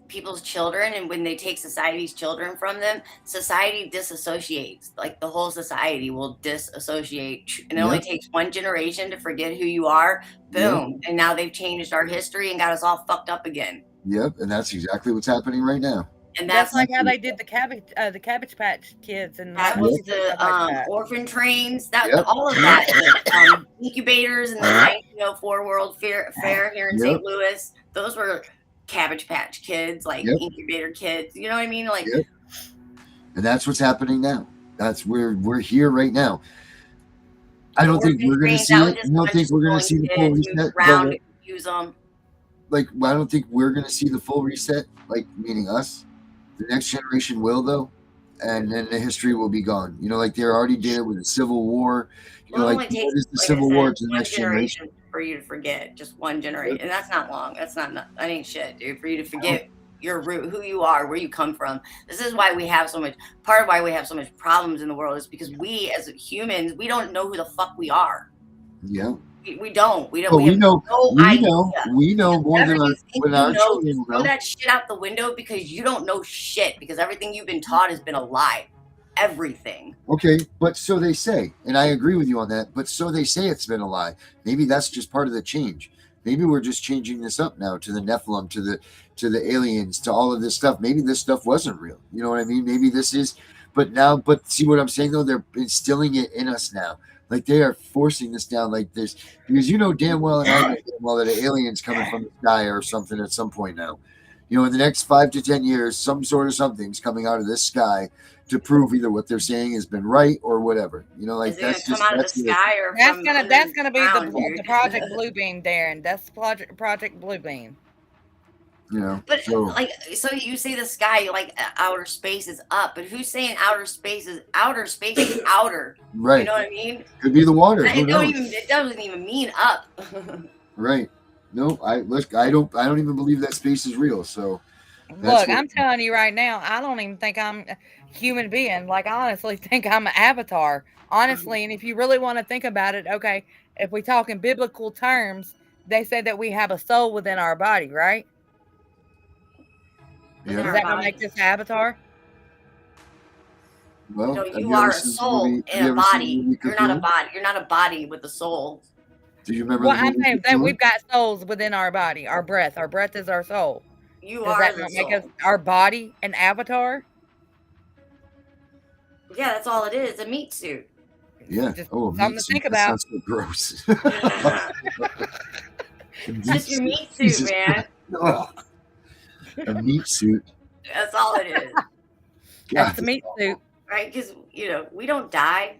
people's children, and when they take society's children from them, society disassociates. Like the whole society will disassociate, and it only takes one generation to forget who you are. Boom, and now they've changed our history and got us all fucked up again. Yep, and that's exactly what's happening right now. And that's like how they did the Cabbage Patch Kids, and that was the orphan trains. All of that, incubators and the 1904 World Fair here in St. Louis. Those were Cabbage Patch Kids, like incubator kids. You know what I mean? Like, and that's what's happening now. That's where we're here right now. I don't think we're going to see it. I don't think we're going to see the full reset. Use them. Like, I don't think we're going to see the full reset. Like, meaning us. The next generation will, though, and then the history will be gone. Like they already did it with the Civil War. Like what is the Civil War to the next generation? For you to forget, just one generation, and that's not long. That ain't shit, dude. For you to forget your root, who you are, where you come from. This is why we have so much. Part of why we have so much problems in the world is because we, as humans, we don't know who the fuck we are. Yeah. We don't. We know more than our children throw that shit out the window because you don't know shit, because everything you've been taught has been a lie. Everything. Okay, but so they say, and I agree with you on that, but so they say it's been a lie. Maybe that's just part of the change. Maybe we're just changing this up now to the Nephilim, to the aliens, to all of this stuff. Maybe this stuff wasn't real. You know what I mean? Maybe this is, but see what I'm saying though? They're instilling it in us now. Like they are forcing this down like this because damn well, and I know damn well that an alien's coming from the sky or something at some point now. In the next 5 to 10 years, some sort of something's coming out of this sky to prove either what they're saying has been right or whatever. Like that's just come out of the sky, or that's gonna be the Project Bluebeam, Darren. That's Project Bluebeam. But so you say the sky, like outer space is up, but who's saying outer space is outer? Right. You know what I mean? Could be the water. It doesn't even mean up. Right. No, I don't even believe that space is real. So look, I'm telling you right now, I don't even think I'm a human being. Like I honestly think I'm an avatar. Honestly, and if you really want to think about it, okay, if we talk in biblical terms, they say that we have a soul within our body, right? Yeah. Does that gonna make this avatar? Well, no, you are a soul in a body. You're not a body. You're not a body with a soul. Do you remember Well, the I'm movie? saying that we've got souls within our body. Our breath. Our breath is our soul. You Does are that the not make us soul. our body an avatar? Yeah, that's all it is. A meat suit. Yeah. Just Oh, a meat something to suit. think That about. sounds so gross. A It's meat just your suit. meat suit, Jesus man. Christ. Ugh. A meat suit. That's all it is, That's God, the that's meat suit. right? Because we don't die.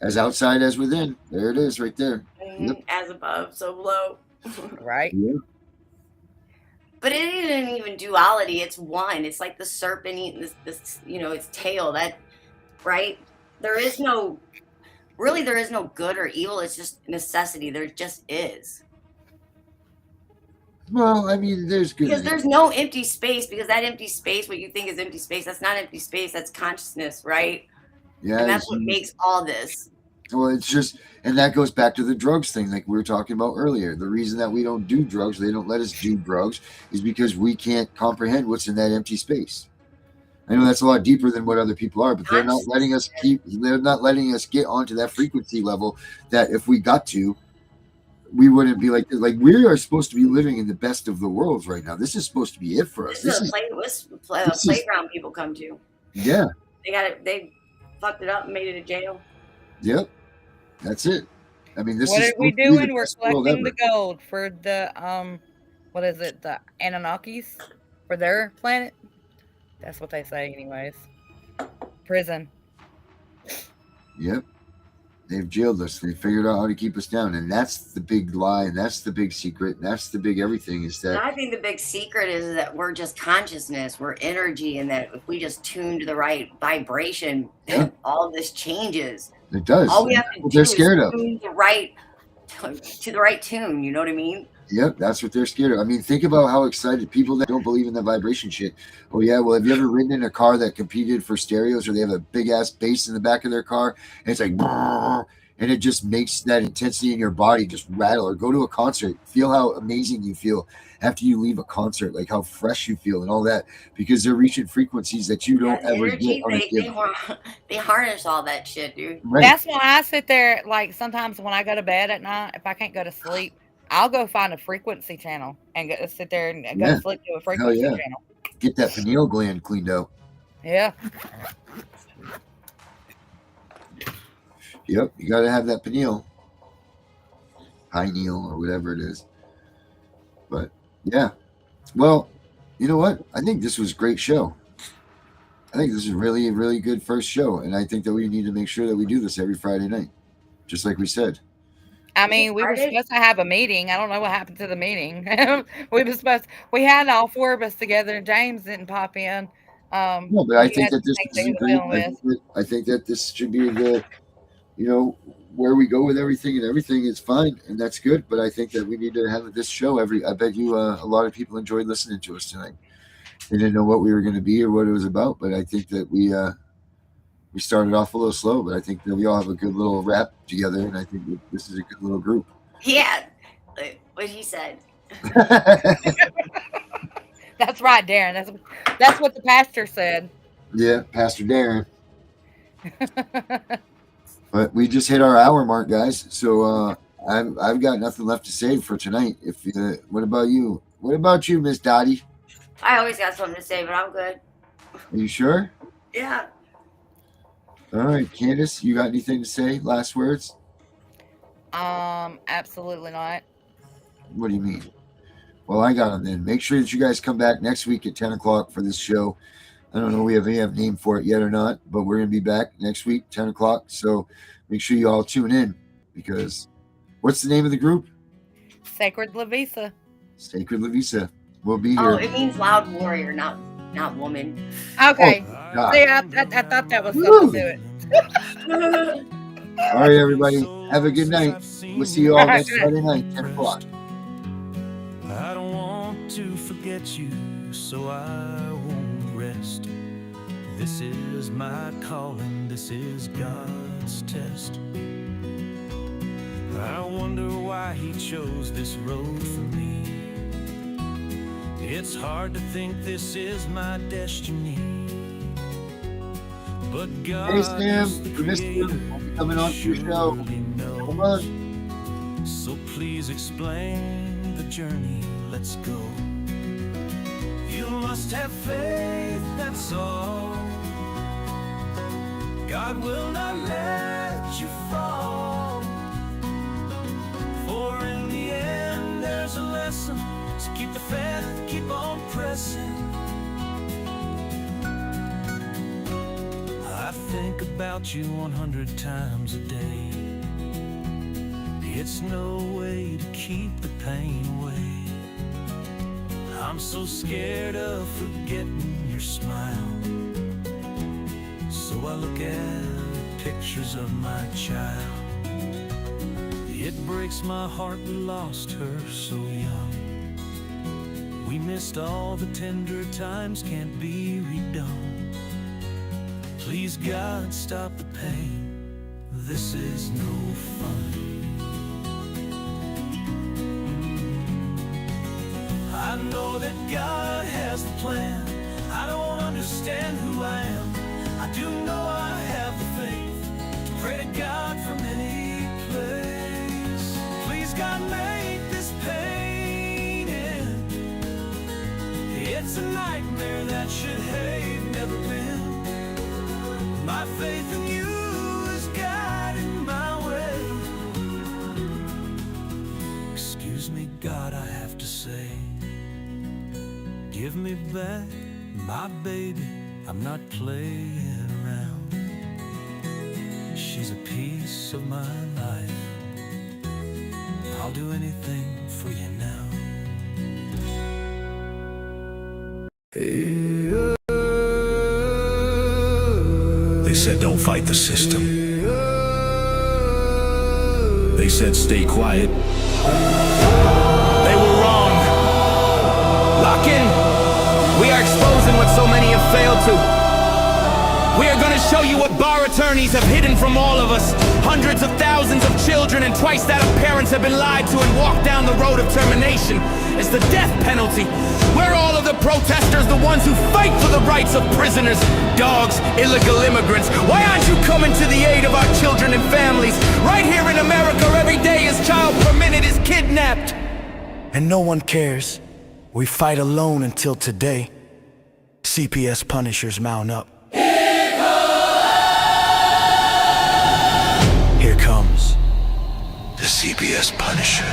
as outside as within. There it is, right there. Yep. As above, so below. Right? Yeah. But it isn't even duality. It's one. It's like the serpent eating this its tail. That right? There is no really. There is no good or evil. It's just necessity. There just is. Well, I mean, there's good Because and there's evil. no empty space. Because that empty space, what you think is empty space, that's not empty space. That's consciousness, right? Yeah. And that's what makes all this. Well, it's just, and that goes back to the drugs thing, like we were talking about earlier. The reason that we don't do drugs, they don't let us do drugs, is because we can't comprehend what's in that empty space. I know that's a lot deeper than what other people are, but they're not letting us Consciousness. they're not letting us get onto that frequency level that if we got to, we wouldn't be like this. Like we are supposed to be living in the best of the worlds right now. This is supposed to be it for us. This is a playground people come to. Yeah. They got it. They fucked it up and made it a jail. Yep. That's it. I mean, this What is are we supposed to be doing? the We're best world collecting the ever. gold for the what is it? The Anunnakis for their planet. That's what they say, anyways. Prison. Yep. They've jailed us. They figured out how to keep us down. And that's the big lie. And that's the big secret. And that's the big everything is And that, I think the big secret is that we're just consciousness, we're energy, and that if we just tune to the right vibration, Yeah. all this changes. it does. All we And have that's to what do they're is scared of. tune to the right tune. You know what I mean? Yep, that's what they're scared of. I mean, think about how excited people that don't believe in the vibration shit. Oh yeah, well, have you ever ridden in a car that competed for stereos, or they have a big ass bass in the back of their car, and it's like, brrr, and it just makes that intensity in your body just rattle? Or go to a concert, feel how amazing you feel after you leave a concert, like how fresh you feel and all that, because they're reaching frequencies that you don't That ever get energy, on a given. they harness all that shit, dude. Right. That's why I sit there, like, sometimes when I go to bed at night, if I can't go to sleep, I'll go find a frequency channel and sit there and go Yeah. to sleep to a Hell frequency yeah. channel. Get that pineal gland cleaned out. Yeah. Yep, you got to have that pineal, or whatever it is. But yeah, well, you know what? I think this was a great show. I think this is really, really good first show, and I think that we need to make sure that we do this every Friday night, just like we said. I mean, we were Friday? supposed to have a meeting. I don't know what happened to the meeting. We had all four of us together, and James didn't pop in. No, but I He think had that this some things is he a was great. dealing with. I think that this should be the, where we go with everything, and everything is fine, and that's good. But I think that we need to have this show every. I bet you a lot of people enjoyed listening to us tonight. They didn't know what we were going to be or what it was about, but I think that we started off a little slow, but I think that we all have a good little rap together, and I think that this is a good little group. Yeah, what he said. That's right, Darren. That's what the pastor said. Yeah, Pastor Darren. But we just hit our hour mark, guys. So I've got nothing left to say for tonight. What about you? What about you, Miss Dottie? I always got something to say, but I'm good. Are you sure? Yeah. All right, Candace, you got anything to say? Last words? Absolutely not. What do you mean? Well, I got them then. Make sure that you guys come back next week at 10 o'clock for this show. I don't know we have a name for it yet or not, but we're going to be back next week, 10 o'clock. So make sure you all tune in, because what's the name of the group? Sacred Lavisa. Sacred Lavisa. We'll be Oh, here. it means loud warrior, not woman. Okay. God. See, I thought that was something to it. All right, everybody. Have a good night. We'll see you all next Friday night, 10 o'clock. I don't want to forget you, so I won't rest. This is my calling, this is God's test. I wonder why he chose this road for me. It's hard to think this is my destiny. But God Hey, Sam, is the we missed you. creator, We'll be coming on to your show. surely knows. brother. So please explain the journey, let's go. You must have faith, that's all. God will not let you fall. For in the end there's a lesson. So keep the faith, keep on pressing. I think about you 100 times a day. It's no way to keep the pain away. I'm so scared of forgetting your smile. So I look at pictures of my child. It breaks my heart we lost her so young. We missed all the tender times, can't be redone. Please God, stop the pain, this is no fun. I know that God has the plan. I don't understand who I am. I do know I have the faith to pray to God from any place. Please God, make this pain end. It's a nightmare that should have never been. My faith in you is guiding my way. Excuse me, God, I have to say, give me back my baby, I'm not playing around. She's a piece of my life. I'll do anything for you now. They said don't fight the system. They said stay quiet. They were wrong. Lock in. We are exposing what so many have failed to. We are going to show you what bar attorneys have hidden from all of us. Hundreds of thousands of children and twice that of parents have been lied to and walked down the road of termination. It's the death penalty. We're all of the protesters, the ones who fight for the rights of prisoners, dogs, illegal immigrants. Why aren't you coming to the aid of our children and families? Right here in America, every day a child per minute is kidnapped. And no one cares. We fight alone until today. CPS punishers mount up. Here comes the CPS Punisher.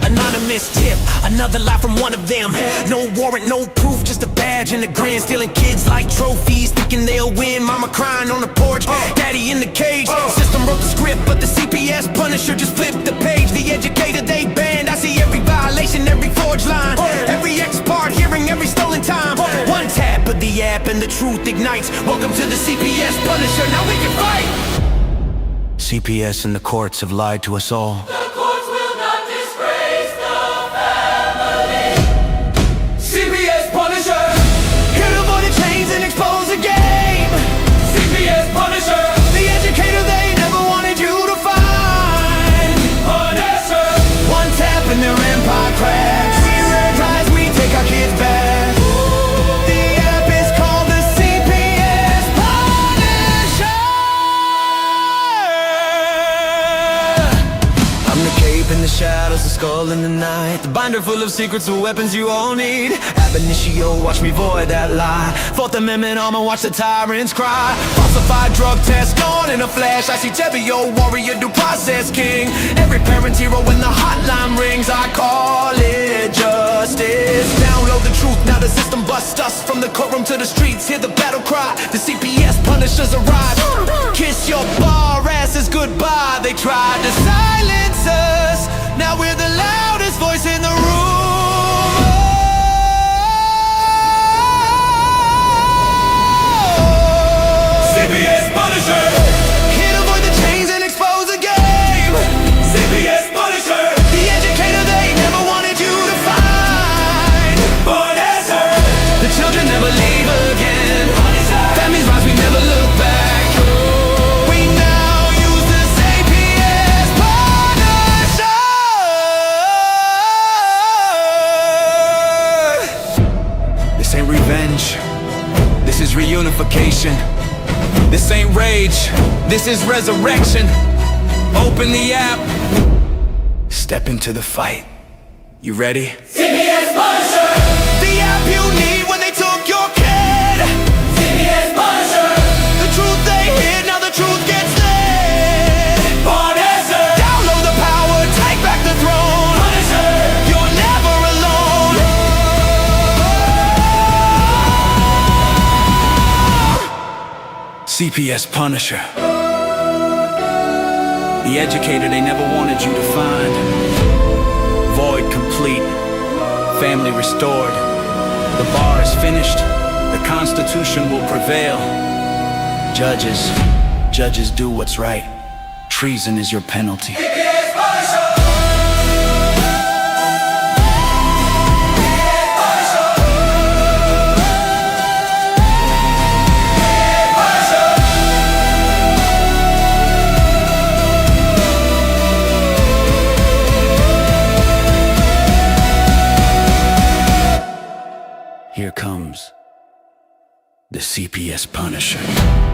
Anonymous tip, another lie from one of them. No warrant, no proof, just a badge and a grin. Stealing kids like trophies, thinking they'll win. Mama crying on the porch, daddy in the cage. System wrote the script, but the CPS Punisher just flipped the page. The educator they banned, I see every violation, every forged line, every ex-part hearing, every stolen time. One tap of the app and the truth ignites. Welcome to the CPS Punisher, now we can fight. CPS and the courts have lied to us all. The courts will not disgrace the family. CPS Punisher, here to avoid the chains and expose the game. CPS Punisher, the educator they never wanted you to find. Punisher, one tap and their empire cracks. We realize we take our kids back. The app is called the CPS Punisher. I'm the cape in the shadows, the skull in the night, the binder full of secrets, the weapons you all need. Ab initio, watch me void that lie. Fourth Amendment armor, watch the tyrants cry. Falsified drug test gone in a flash. I see Tevio, warrior, due process king. Every parent's hero when the hotline rings. I call it justice. Download the truth, now the system busts us. From the courtroom to the streets, hear the battle cry. The CPS Punishers arrive. Kiss your bar asses goodbye. They tried to silence us, now we're the loudest voice in the room. CPS Punisher, here to avoid the chains and expose the game. CPS Punisher, the educator they never wanted you to find. Punisher, the children never leave again. Families rise, we never look back. We now use the CPS Punisher. This ain't revenge, this is reunification. This ain't rage, this is resurrection. Open the app. Step into the fight. You ready? CPS Punisher! The app you need when they took your kid. CPS Punisher! The truth they hid, now the truth gets lit. Punisher! Download the power, take back the throne. Punisher! You're never alone. CPS Punisher. The educator they never wanted you to find. Void complete. Family restored. The bar is finished. The Constitution will prevail. Judges do what's right. Treason is your penalty. CPS Punisher! Here comes the CPS Punisher.